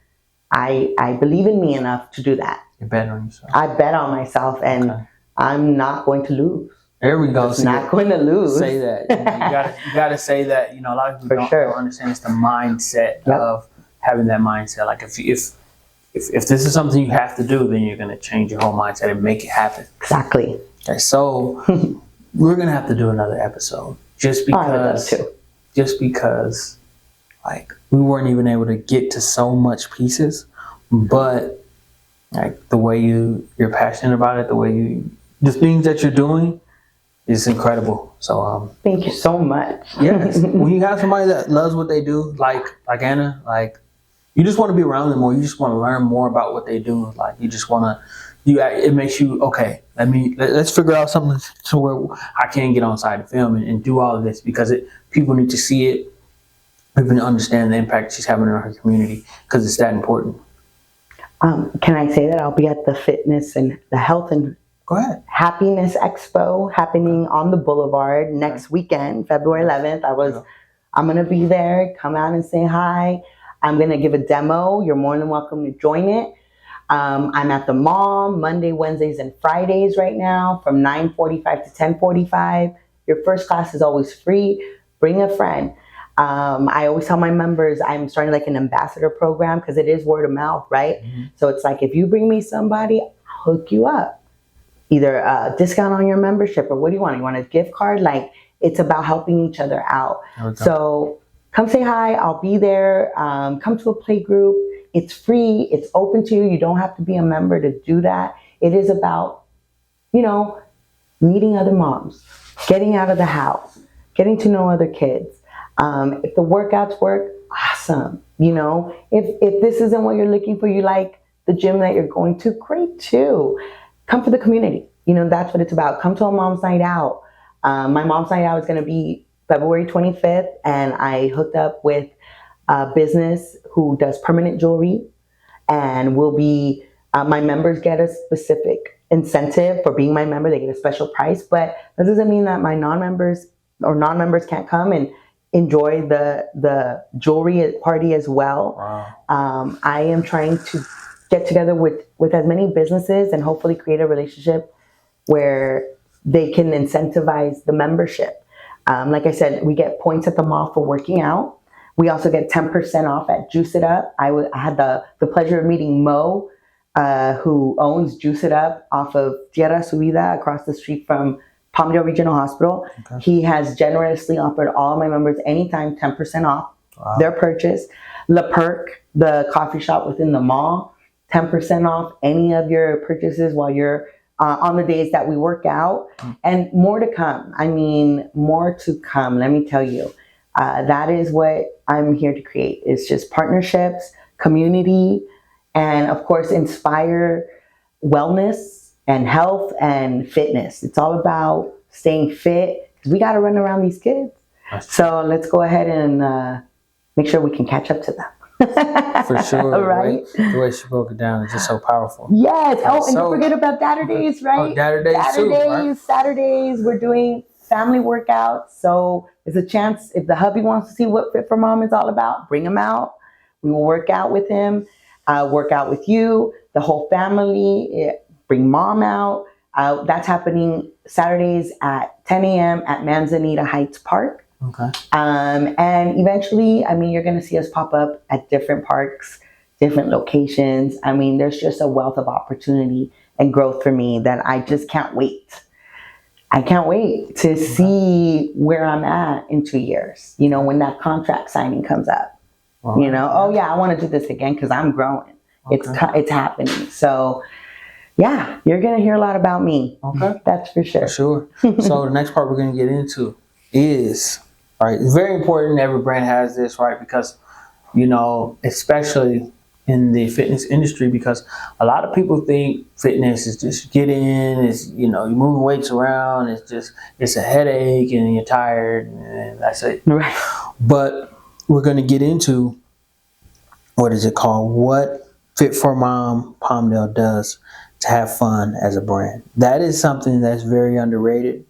I believe in me enough to do that. You bet on yourself. I bet on myself and I'm not going to lose. There we go. So not going to lose. Say that. You gotta say that. A lot of people don't understand. It's the mindset of having that mindset. Like if this is something you have to do, then you're gonna change your whole mindset and make it happen. Exactly. Okay, so we're gonna have to do another episode just because like we weren't even able to get to so much pieces, but like the way you're passionate about it, the things that you're doing. It's incredible. So thank you so much. Yes. When you have somebody that loves what they do, like Anna, like you just want to be around them more. You just want to learn more about what they do. Like you just want to. It makes you okay. Let's figure out something to where I can get on side of film and do all of this because people need to see it. People need to understand the impact she's having in her community because it's that important. Can I say that I'll be at the fitness and the health and Go ahead. Happiness Expo happening on the Boulevard next weekend, February 11th. I'm going to be there. Come out and say hi. I'm going to give a demo. You're more than welcome to join it. I'm at the Mom Monday, Wednesdays, and Fridays right now from 9:45 to 10:45. Your first class is always free. Bring a friend. I always tell my members I'm starting like an ambassador program because it is word of mouth, right? Mm-hmm. So it's like if you bring me somebody, I'll hook you up. Either a discount on your membership or what do you want? You want a gift card? Like it's about helping each other out. So come say hi. I'll be there. Come to a play group. It's free. It's open to you. You don't have to be a member to do that. It is about, meeting other moms, getting out of the house, getting to know other kids. If the workouts work, awesome. If this isn't what you're looking for, you like the gym that you're going to, great too. Come for the community. That's what it's about. Come to a mom's night out. My mom's night out is going to be February 25th, and I hooked up with a business who does permanent jewelry, and my members get a specific incentive for being my member. They get a special price, but that doesn't mean that my non-members can't come and enjoy the jewelry party as well. Wow. I am trying to get together with as many businesses and hopefully create a relationship where they can incentivize the membership. Like I said, we get points at the mall for working out. We also get 10% off at Juice It Up. I had the pleasure of meeting Mo, who owns Juice It Up off of Tierra Subida across the street from Palmdale Regional Hospital. Okay. He has generously offered all my members anytime 10% off their purchase. Le Perk, the coffee shop within the mall, 10% off any of your purchases while you're on the days that we work out. And more to come. More to come. Let me tell you. That is what I'm here to create. It's just partnerships, community, and of course, inspire wellness and health and fitness. It's all about staying fit because we got to run around these kids. So let's go ahead and make sure we can catch up to them. For sure. Right? The way she broke it down is just so powerful. Yes. And don't forget about Saturdays, right? Oh, Saturdays too, right? Saturdays, we're doing family workouts. So there's a chance if the hubby wants to see what Fit for Mom is all about, bring him out. We will work out with him, work out with you, the whole family, bring mom out. That's happening Saturdays at 10 a.m. at Manzanita Heights Park. Okay. And eventually, you're going to see us pop up at different parks, different locations. There's just a wealth of opportunity and growth for me that I just can't wait. I can't wait to see where I'm at in 2 years, when that contract signing comes up. Wow. Oh yeah, I want to do this again because I'm growing. Okay. It's happening. So yeah, you're going to hear a lot about me. Okay. That's for sure. For sure. So the next part we're going to get into is, right, it's very important every brand has this, right? Because, especially in the fitness industry, because a lot of people think fitness is just get in, you're moving weights around, it's a headache and you're tired and that's it. Right. But we're going to get into, what Fit for Mom Palmdale does to have fun as a brand. That is something that's very underrated,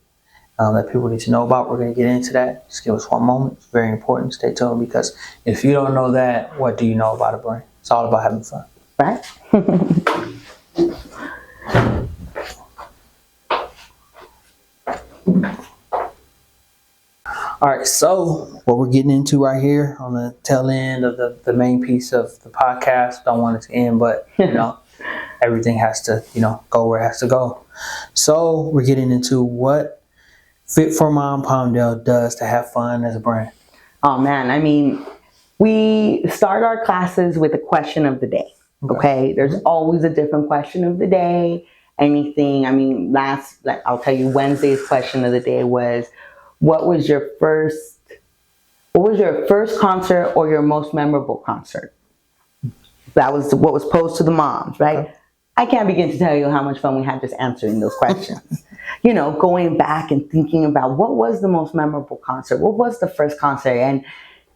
that people need to know about. We're going to get into that. Just give us one moment. It's very important. Stay tuned, because if you don't know that, what do you know about a brand? It's all about having fun. Right? All right, so what we're getting into right here on the tail end of the main piece of the podcast, don't want it to end, but everything has to, go where it has to go. So we're getting into what Fit for Mom Palmdale does to have fun as a brand. Oh man, we start our classes with a question of the day. Okay. There's always a different question of the day. Anything. I'll tell you, Wednesday's question of the day was, what was your first concert or your most memorable concert? That was what was posed to the moms, right? Okay. I can't begin to tell you how much fun we had just answering those questions. Going back and thinking about what was the most memorable concert? What was the first concert? And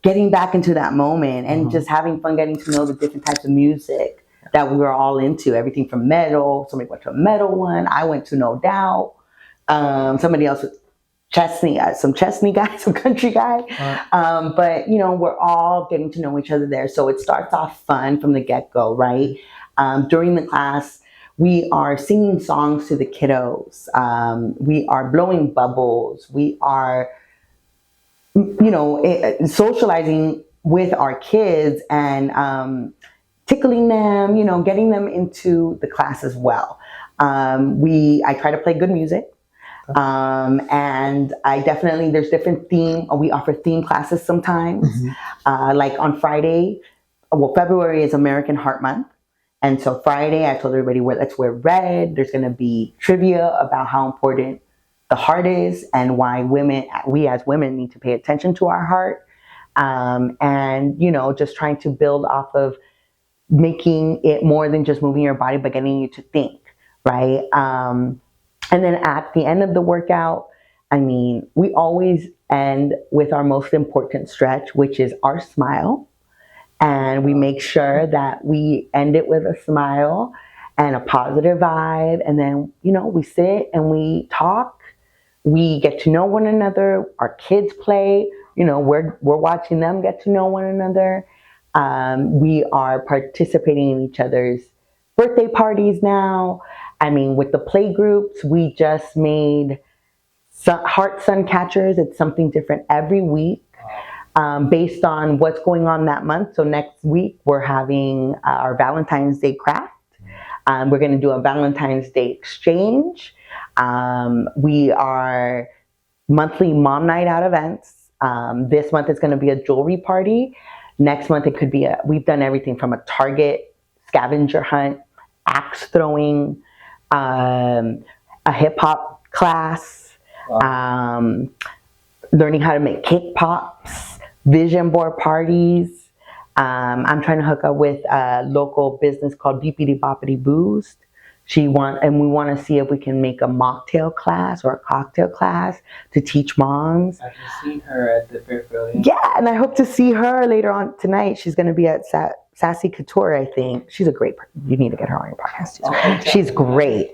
getting back into that moment and just having fun getting to know the different types of music that we were all into. Everything from metal. Somebody went to a metal one. I went to No Doubt. Somebody else was Chesney, some Chesney guy, some country guy. But, we're all getting to know each other there. So it starts off fun from the get-go, right? During the class, we are singing songs to the kiddos. We are blowing bubbles. We are, socializing with our kids and tickling them, getting them into the class as well. I try to play good music. And I definitely, there's different we offer theme classes sometimes. Like on Friday, well, February is American Heart Month. And so Friday, I told everybody, let's wear red. There's going to be trivia about how important the heart is and why we as women need to pay attention to our heart. And, just trying to build off of making it more than just moving your body, but getting you to think, right? And then at the end of the workout, we always end with our most important stretch, which is our smile. And we make sure that we end it with a smile and a positive vibe. And then, we sit and we talk. We get to know one another. Our kids play. We're watching them get to know one another. We are participating in each other's birthday parties now. With the play groups, we just made heart sun catchers. It's something different every week. Based on what's going on that month. So next week, we're having our Valentine's Day craft. We're going to do a Valentine's Day exchange. We are monthly mom night out events. This month it's going to be a jewelry party. Next month it could be we've done everything from a Target scavenger hunt, axe throwing, a hip hop class, learning how to make cake pops, vision board parties. I'm trying to hook up with a local business called Beepity Boppity Boost. We want to see if we can make a mocktail class or a cocktail class to teach moms. I've just seen her at the Fairfield. Yeah, and I hope to see her later on tonight. She's going to be at Sassy Couture, I think. She's a great person. You need to get her on your podcast. Okay. She's great.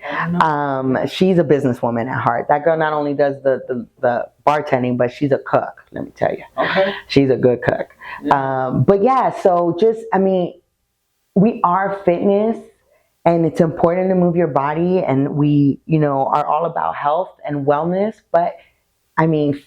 She's a businesswoman at heart. That girl not only does the bartending, but she's a cook, let me tell you. Okay. She's a good cook. Yeah. But yeah, so we are fitness. And it's important to move your body, and we, are all about health and wellness. But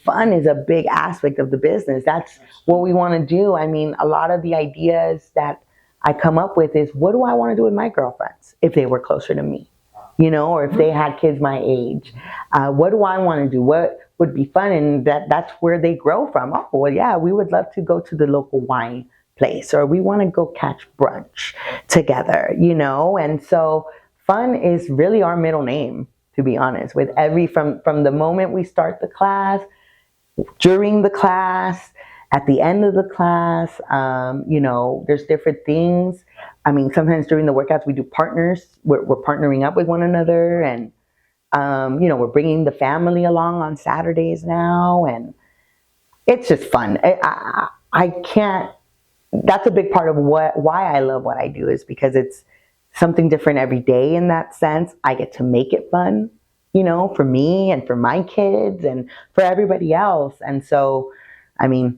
fun is a big aspect of the business. That's what we want to do. A lot of the ideas that I come up with is, what do I want to do with my girlfriends if they were closer to me, or if they had kids my age? What do I want to do? What would be fun? And that's where they grow from. Oh, well, yeah, we would love to go to the local wine place, or we want to go catch brunch together, and so fun is really our middle name, to be honest, with from the moment we start the class, during the class, at the end of the class. There's different things. Sometimes during the workouts we do partners. We're partnering up with one another, and we're bringing the family along on Saturdays now, and it's just fun. I can't. That's a big part of why I love what I do, is because it's something different every day. In that sense, I get to make it fun, for me and for my kids and for everybody else. And so, we're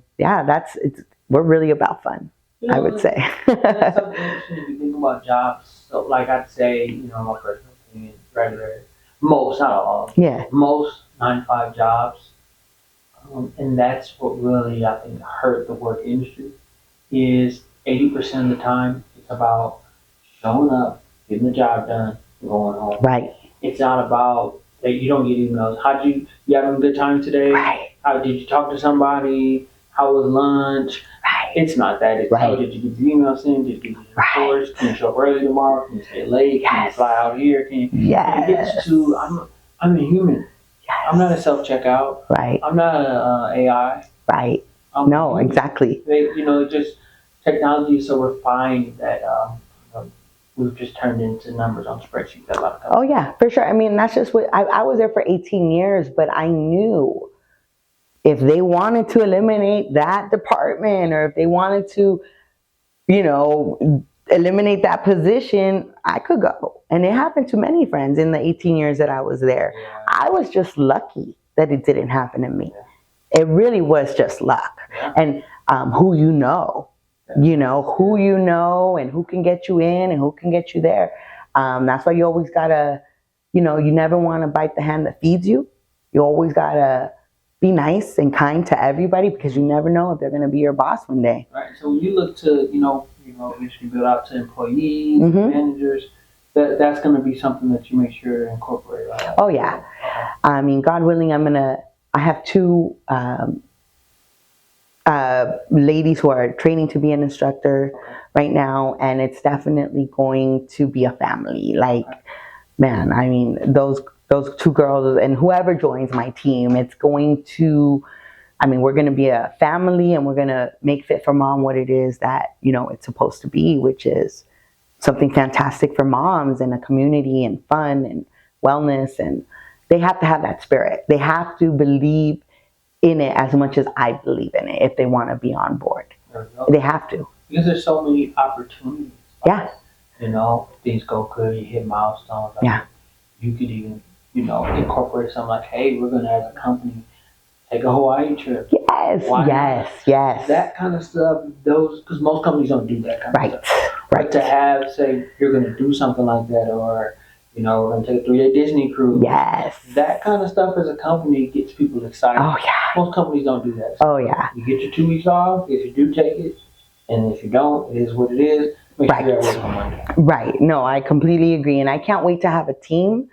really about fun, I would say. That's something interesting if you think about jobs. So, like I'd say, my personal opinion, regular, most, not all, most 9-to-5 jobs, and that's what really, I think, hurt the work industry. Is 80% of the time it's about showing up, getting the job done, and going home. Right. It's not about that you don't get emails. You having a good time today? Right. How did you talk to somebody? How was lunch? Right. It's not that. It's how did you get the emails in? Did you get the reports? Can you show up early tomorrow? Can you stay late? Can you fly out here? It gets to I'm a human. Yes. I'm not a self-checkout. Right. I'm not an AI. Right. No, exactly. Just technology is so refined that we've just turned into numbers on spreadsheets. A lot of times. Oh yeah, for sure. That's just what I was there for 18 years, but I knew if they wanted to eliminate that department, or if they wanted to, eliminate that position, I could go. And it happened to many friends in the 18 years that I was there. Yeah. I was just lucky that it didn't happen to me. Yeah. It really was just luck. Yeah. And who who you know, and who can get you in and who can get you there. That's why you always gotta, you never want to bite the hand that feeds you. You always gotta be nice and kind to everybody, because you never know if they're gonna be your boss one day. Right. So when you look to, eventually build out to employees, managers, that's going to be something that you make sure to incorporate, right? Oh yeah. I mean, God willing, I have two ladies who are training to be an instructor right now, and it's definitely going to be a family. Like, man, I mean, those two girls and whoever joins my team, it's going to, I mean, we're going to be a family, and we're going to make Fit for Mom what it is that, you know, it's supposed to be, which is something fantastic for moms and a community and fun and wellness. And they have to have that spirit. They have to believe in it as much as I believe in it if they want to be on board. They have to. Because there's so many opportunities. Yeah. You know, things go good, you hit milestones. Yeah. You could even, you know, incorporate something like, hey, we're going to, as a company, take a Hawaii trip. Yes, yes. That kind of stuff, because most companies don't do that kind of stuff. Right. But to have, say, you're going to do something like that, or, you know, we're going to take a 3-day Disney cruise. Yes. That kind of stuff as a company gets people excited. Oh, yeah. Most companies don't do that. Oh, yeah. You get your 2 weeks off, if you do take it, and if you don't, it is what it is. Make sure you're working on Monday. Right. No, I completely agree. And I can't wait to have a team,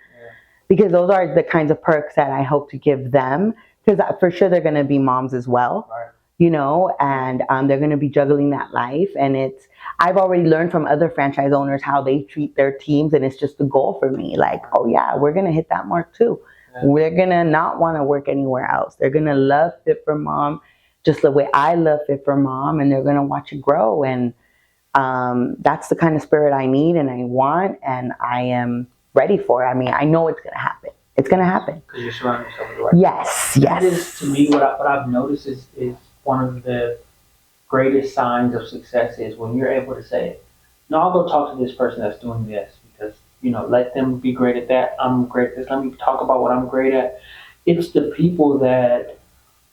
because those are the kinds of perks that I hope to give them. Because for sure they're going to be moms as well, right. You know, and they're going to be juggling that life. And I've already learned from other franchise owners how they treat their teams. And it's just a goal for me. Like, oh yeah, we're going to hit that mark too. Yeah. We're going to not want to work anywhere else. They're going to love Fit for Mom just the way I love Fit for Mom. And they're going to watch it grow. And that's the kind of spirit I need and I want. And I am ready for it. I mean, I know it's going to happen. It's going to happen. Because you're surrounding yourself with the right people. Yes. That is, to me, what I've noticed is one of the greatest signs of success is when you're able to say, no, I'll go talk to this person that's doing this, because, you know, let them be great at that. I'm great at this. Let me talk about what I'm great at. It's the people that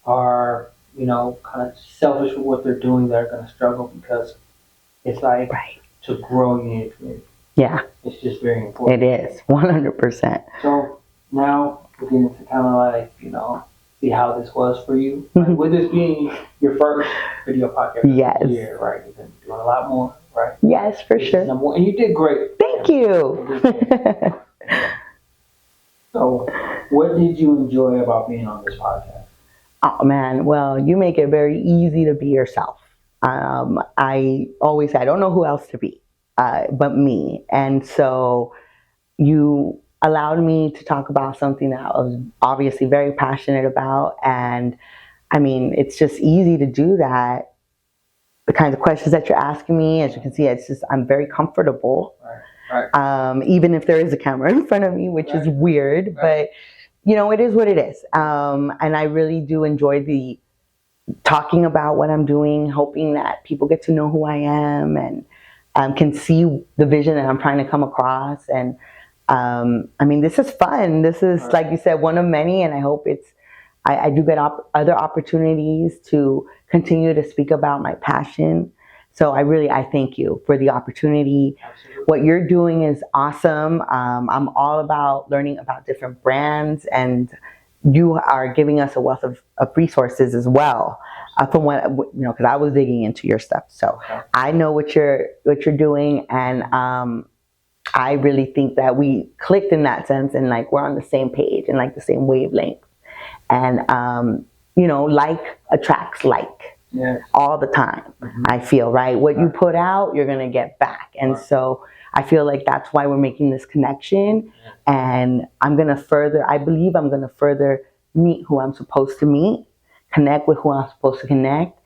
are, you know, kind of selfish with what they're doing that are going to struggle, because it's like to grow, you need a community. Yeah. It's just very important. It is, 100%. So now we're getting to kind of like, you know, see how this was for you. Like, with this being your first video podcast year, right? You've been doing a lot more, right? Yes, for sure. And you did great. Thank you. So, what did you enjoy about being on this podcast? Oh, man. Well, you make it very easy to be yourself. I always say, I don't know who else to be but me. And so you allowed me to talk about something that I was obviously very passionate about. And I mean, it's just easy to do that. The kinds of questions that you're asking me, as you can see, it's just, I'm very comfortable. Right. Even if there is a camera in front of me, which is weird, but you know, it is what it is. And I really do enjoy the talking about what I'm doing, hoping that people get to know who I am and can see the vision that I'm trying to come across. And I mean, this is fun. This is, like you said, one of many, and I hope I do get other opportunities to continue to speak about my passion. So I thank you for the opportunity. Absolutely. What you're doing is awesome. I'm all about learning about different brands, and you are giving us a wealth of resources as well. From what, you know, because I was digging into your stuff, so I know what you're doing, and I really think that we clicked in that sense, and like we're on the same page and like the same wavelength, and you know, like attracts like all the time. Mm-hmm. I feel what you put out, you're gonna get back, and so I feel like that's why we're making this connection, and I believe I'm gonna further meet who I'm supposed to meet, connect with who I'm supposed to connect,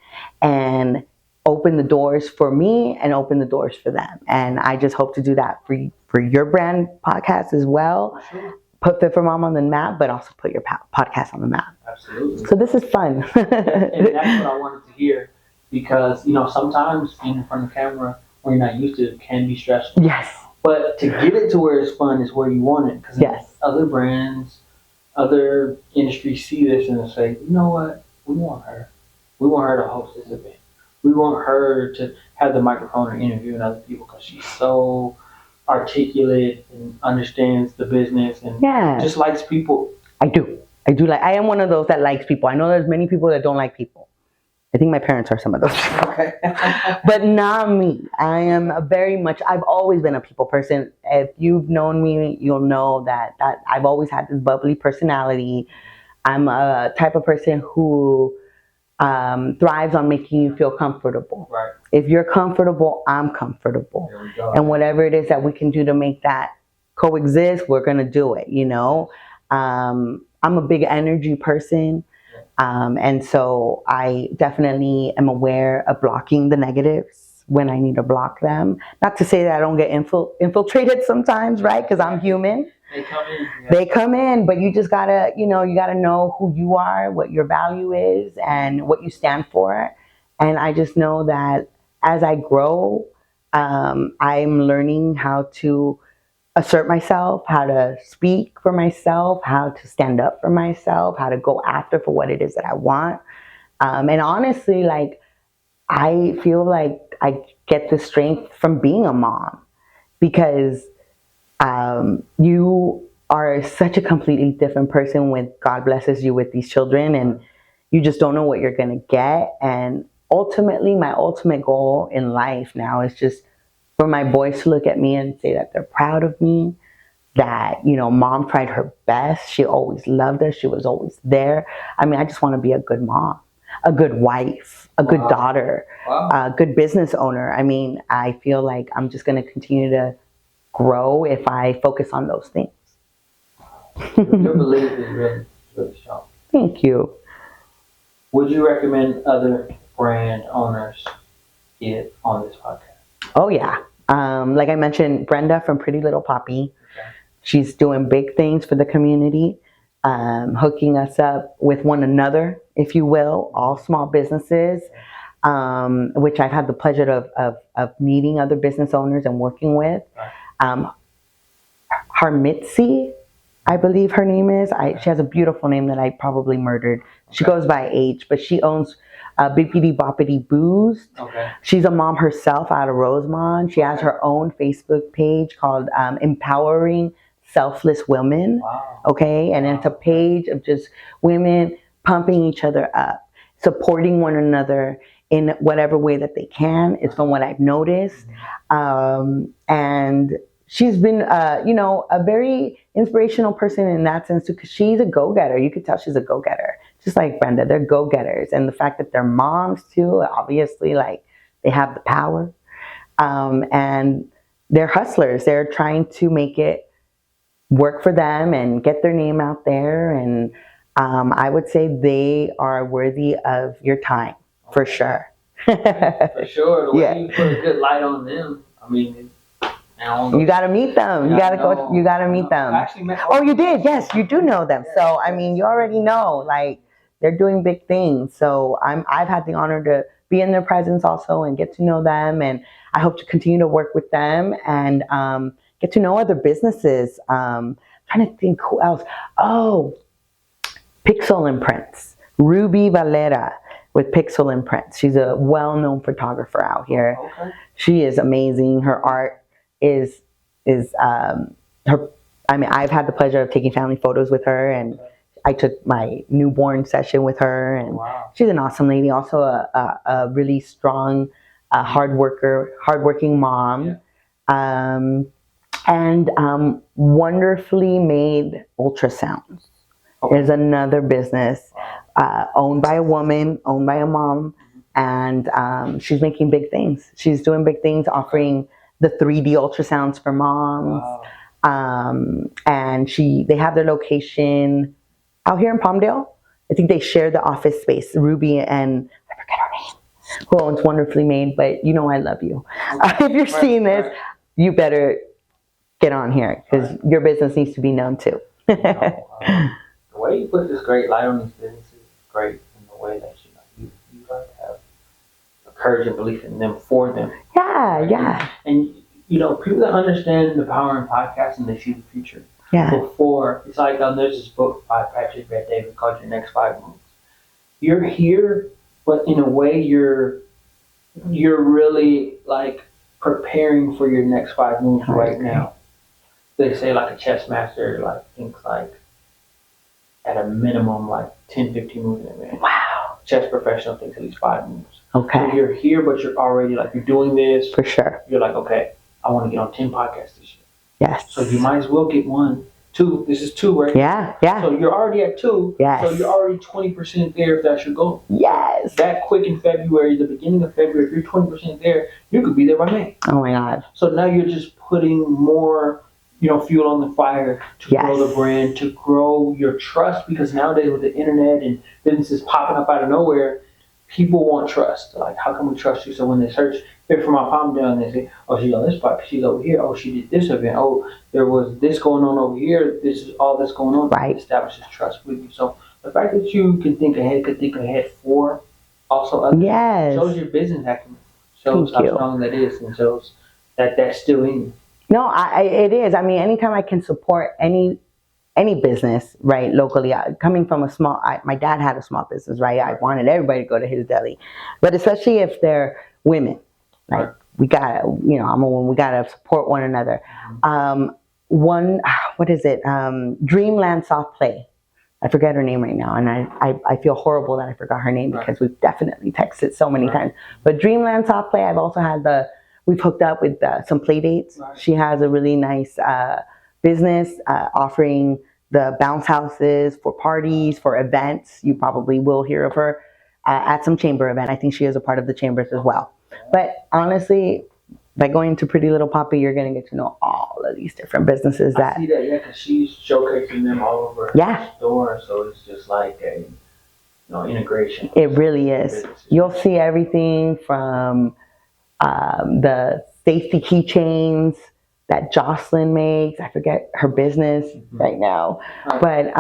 and open the doors for me and open the doors for them. And I just hope to do that for your brand podcast as well. Sure. Put Fit for Mom on the map, but also put your podcast on the map. Absolutely. So this is fun. And that's what I wanted to hear, because, you know, sometimes being in front of the camera when you're not used to it can be stressful. Yes. But to get it to where it's fun is where you want it. Because other brands, other industries see this and they say, you know what? We want her. We want her to host this event. We want her to have the microphone and interviewing other people, because she's so articulate and understands the business and just likes people. I do. I am one of those that likes people. I know there's many people that don't like people. I think my parents are some of those people. Okay. But not me. I am I've always been a people person. If you've known me, you'll know that I've always had this bubbly personality. I'm a type of person who thrives on making you feel comfortable. Right. If you're comfortable, I'm comfortable. There we go. And whatever it is that we can do to make that coexist, we're going to do it, you know? I'm a big energy person. And so I definitely am aware of blocking the negatives when I need to block them. Not to say that I don't get infiltrated sometimes, right? Because I'm human. They come in. Yeah. They come in, but you just gotta, you gotta know who you are, what your value is, and what you stand for. And I just know that as I grow, I'm learning how to assert myself, how to speak for myself, how to stand up for myself, how to go after for what it is that I want. And honestly, like, I feel like I get the strength from being a mom because you are such a completely different person when God blesses you with these children, and you just don't know what you're going to get. And ultimately, my ultimate goal in life now is just for my boys to look at me and say that they're proud of me, that, mom tried her best. She always loved us. She was always there. I mean, I just want to be a good mom, a good wife, a good daughter, a good business owner. I mean, I feel like I'm just going to continue to grow if I focus on those things. Your belief is really strong. Thank you. Would you recommend other brand owners get on this podcast? Oh, yeah. Like I mentioned, Brenda from Pretty Little Poppy. Okay. She's doing big things for the community, hooking us up with one another, if you will, all small businesses, which I've had the pleasure of meeting other business owners and working with. Harmitzi, I believe her name is. She has a beautiful name that I probably murdered. She goes by H, but she owns Bippity Boppity Boost. Okay. She's a mom herself out of Rosemont. She has her own Facebook page called Empowering Selfless Women. Wow. Okay, and it's a page of just women pumping each other up, supporting one another in whatever way that they can. It's from what I've noticed. And she's been, a very inspirational person in that sense too, because she's a go-getter. You could tell she's a go-getter, just like Brenda. They're go-getters, and the fact that they're moms too, obviously, like, they have the power, and they're hustlers. They're trying to make it work for them and get their name out there. And I would say they are worthy of your time, for sure. For sure. The way you put a good light on them, I mean. You got to meet them. You got to go. You got to meet them. Oh, you did. Yes, you do know them. So, I mean, you already know, like, they're doing big things. So I've had the honor to be in their presence also and get to know them. And I hope to continue to work with them and get to know other businesses. Trying to think who else. Oh, Pixel Imprints. Ruby Valera with Pixel Imprints. She's a well-known photographer out here. Okay. She is amazing. Her art is her. I mean, I've had the pleasure of taking family photos with her, and I took my newborn session with her, and she's an awesome lady. Also a really strong, hardworking mom, and wonderfully made ultrasounds. There's another business owned by a woman, owned by a mom, and she's making big things. She's doing big things, offering the 3D ultrasounds for moms. Wow. And they have their location out here in Palmdale. I think they share the office space, Ruby and I forget her name, who owns Wonderfully Made, but I love you. If you're seeing this, you better get on here because your business needs to be known too. The way you put this great light on these businesses is great in the way that you guys have courage and belief in them for them. Yeah, right? Yeah. And people that understand the power in podcasting, they see the future. Yeah. Before, it's like there's this book by Patrick Bet-David called Your Next 5 Moves. You're here, but in a way you're really like preparing for your next 5 moves right now. They say like a chess master thinks like at a minimum like 10, 15 moves in advance. Wow. chess professional thinks at least 5 moves. Okay. So you're here, but you're already like, you're doing this. For sure. You're like, okay, I want to get on 10 podcasts this year. Yes. So you might as well get 1, 2. This is 2, right? Yeah, yeah. So you're already at 2. Yes. So you're already 20% there if that's your goal. Yes. That quick in February, the beginning of February, if you're 20% there, you could be there by May. Oh my God. So now you're just putting more, fuel on the fire to grow the brand, to grow your trust, because nowadays with the internet and businesses popping up out of nowhere, people want trust. Like, how can we trust you? So when they search Fit for Mom Palmdale and they say, oh, she's on this podcast, she's over here, oh, she did this event, oh, there was this going on over here, this is all this going on. Right. It establishes trust with you. So the fact that you can think ahead for also others, shows your business acumen, shows how strong that is, and shows that that's still in you. No, it is. I mean, anytime I can support any business, right, locally, coming from my dad had a small business, right? I wanted everybody to go to his deli, but especially if they're women, like we gotta, I'm a woman, we gotta support one another. What is it? Dreamland Soft Play. I forget her name right now, and I feel horrible that I forgot her name because we've definitely texted so many times. But Dreamland Soft Play, I've also had we've hooked up with some play dates. She has a really nice business offering the bounce houses for parties, for events. You probably will hear of her at some chamber event. I think she is a part of the chambers as well. But honestly, by going to Pretty Little Poppy, you're going to get to know all of these different businesses. I see that, because she's showcasing them all over her store. So it's just like a integration. It really is. You'll see everything from the safety keychains that Jocelyn makes. I forget her business right now, but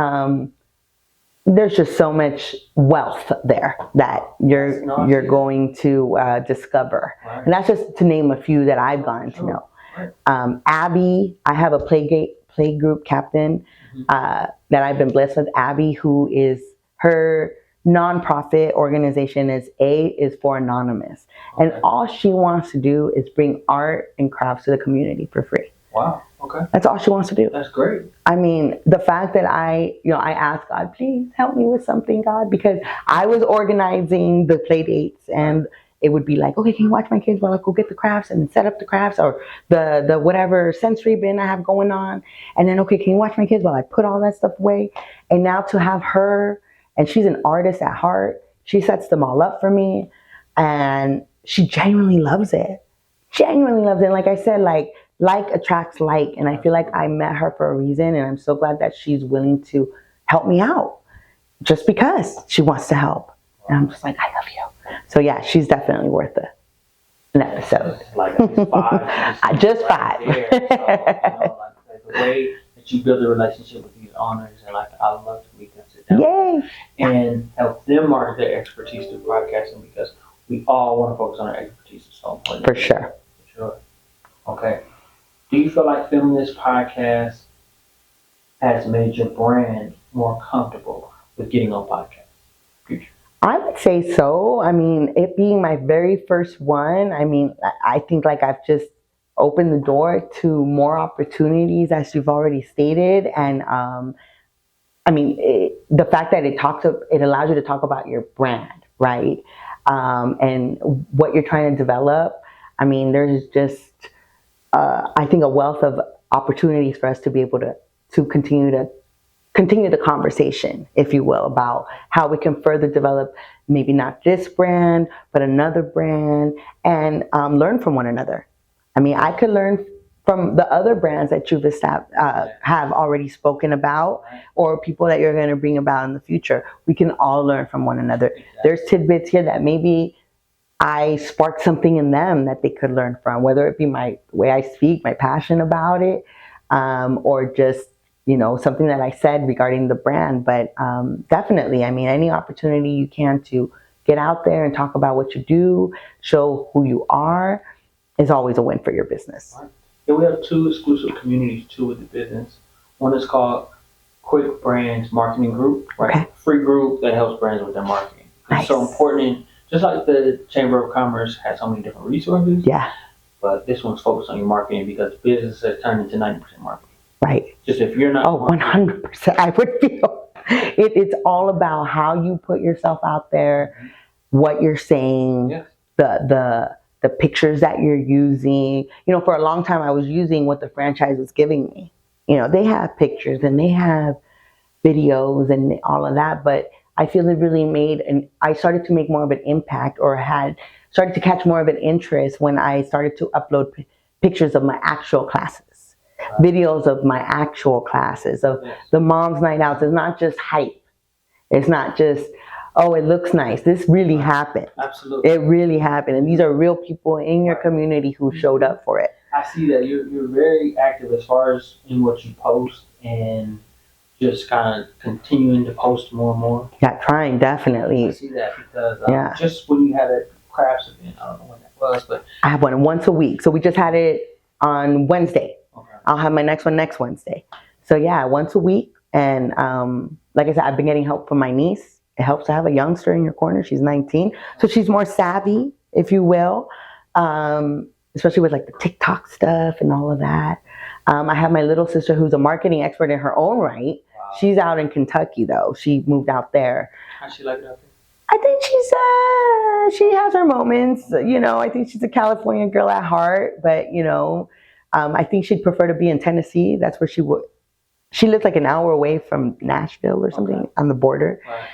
there's just so much wealth there that you're going to discover, and that's just to name a few that I've gotten to know. Abby, I have a play group captain that I've been blessed with. Abby, who is her nonprofit organization is for Anonymous, and all she wants to do is bring art and crafts to the community for free. Wow. Okay. That's all she wants to do. That's great. I mean, the fact that I asked God, please help me with something, God, because I was organizing the play dates, and it would be like, okay, can you watch my kids while I go get the crafts and set up the crafts, or the whatever sensory bin I have going on, and then, okay, can you watch my kids while I put all that stuff away? And now to have her, and she's an artist at heart, she sets them all up for me, and she genuinely loves it. Genuinely loves it. And like I said, like attracts like, and I feel like I met her for a reason, and I'm so glad that she's willing to help me out just because she wants to help. And I'm just like, I love you. So yeah, she's definitely worth an episode. Like at least 5. Just 5. There. So, like the way that you build a relationship with these owners, and like I love to meet them, sit down, and help them market their expertise through podcasting, because we all want to focus on our expertise at some point. For sure. Okay. Do you feel like filming this podcast has made your brand more comfortable with getting on podcasts? I would say so. I mean, it being my very first one, I mean, I think like I've just opened the door to more opportunities, as you've already stated. And I mean, the fact that it allows you to talk about your brand, right? And what you're trying to develop. I mean, there's just, I think, a wealth of opportunities for us to be able to continue the conversation, if you will, about how we can further develop maybe not this brand, but another brand, and learn from one another. I mean, I could learn from the other brands that you've have already spoken about, or people that you're going to bring about in the future. We can all learn from one another. There's tidbits here that maybe I sparked something in them that they could learn from, whether it be my way I speak, my passion about it, or just, something that I said regarding the brand. But definitely, I mean, any opportunity you can to get out there and talk about what you do, show who you are, is always a win for your business. Right. Yeah, we have 2 exclusive communities too with the business. One is called Quick Brands Marketing Group, right? Okay. Free group that helps brands with their marketing. Nice. It's so important. Just like the Chamber of Commerce has so many different resources. Yeah. But this one's focused on your marketing, because business has turned into 90% marketing. Right. Just if you're not. Oh, 100%. I would feel. It's all about how you put yourself out there, what you're saying, Yes. the pictures that you're using. You know, for a long time I was using what the franchise was giving me. You know, they have pictures and they have videos and all of that, but I feel it really made, and I started to make more of an impact, or had started to catch more of an interest when I started to upload pictures of my actual classes, videos of my actual classes, of the mom's night outs. It's not just hype. It's not just, oh, it looks nice. This really happened. Absolutely. It really happened. And these are real people in your community who showed up for it. I see that you're very active as far as in what you post, and just kind of continuing to post more and more. Yeah, trying, definitely. I see that because Yeah. just when you had a crafts event, I don't know when that was, but I have one once a week. So we just had it on Wednesday. okay. I'll have my next one next Wednesday. So yeah, once a week. And like I said, I've been getting help from my niece. It helps to have a youngster in your corner. She's 19. So she's more savvy, if you will, especially with like the TikTok stuff and all of that. I have my little sister who's a marketing expert in her own right. Wow. She's out in Kentucky though. She moved out there. How's she like it out there? I think she has her moments. You know, I think she's a California girl at heart, but you know, I think she'd prefer to be in Tennessee. That's where she would. She lives like an hour away from Nashville or something on the border. Right.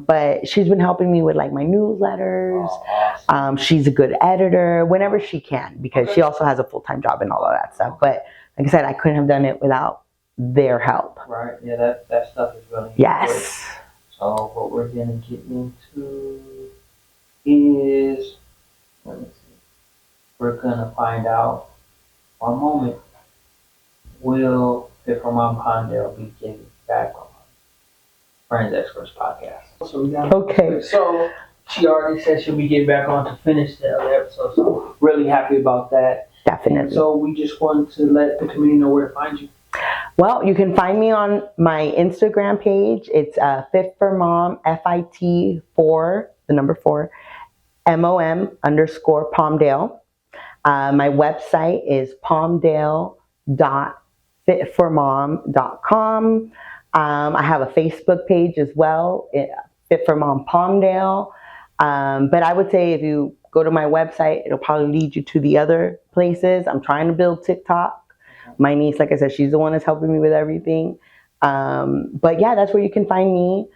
But she's been helping me with like my newsletters. Oh, awesome. She's a good editor whenever she can, because she also has a full-time job and all of that stuff. But like I said, I couldn't have done it without their help. Right. Yeah, that stuff is really yes. Great. So what we're gonna get into is, let me see, we're gonna find out. One moment, will Fit for Mom Palmdale be getting back on Friends Experts podcast? So we got okay. So she already said she'll be getting back on to finish the other episode. So really happy about that. Definitely. And so we just wanted to let the community know where to find you. Well, you can find me on my Instagram page. It's Fit for Mom, FIT4, the number 4, MOM_Palmdale. My website is palmdale.fitformom.com. I have a Facebook page as well, Fit for Mom Palmdale. But I would say if you go to my website, it'll probably lead you to the other places. I'm trying to build TikTok. My niece, like I said, she's the one that's helping me with everything. But yeah, that's where you can find me,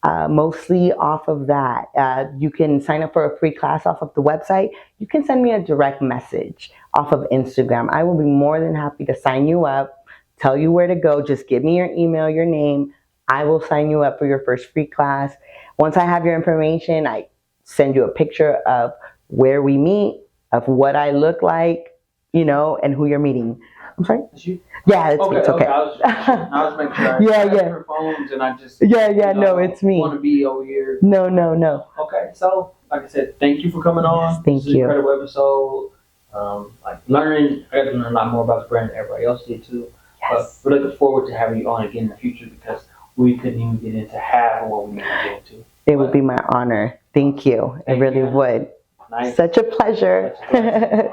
mostly off of that. You can sign up for a free class off of the website. You can send me a direct message off of Instagram. I will be more than happy to sign you up, tell you where to go. Just give me your email, your name. I will sign you up for your first free class. Once I have your information, I send you a picture of where we meet, of what I look like, you know, and who you're meeting. I'm sorry? Yeah, it's okay. I was making sure. Yeah. Her phones and I just. Yeah, no, it's me. Want to be over here. No. Okay, so like I said, thank you for coming on. Yes, thank you. Incredible episode. Like learning, I got to learn a lot more about the brand than everybody else did too. Yes. But we're looking forward to having you on again in the future, because we couldn't even get into half of what we need to get into. It would be my honor. Thank you. It really would. Nice. Such a pleasure.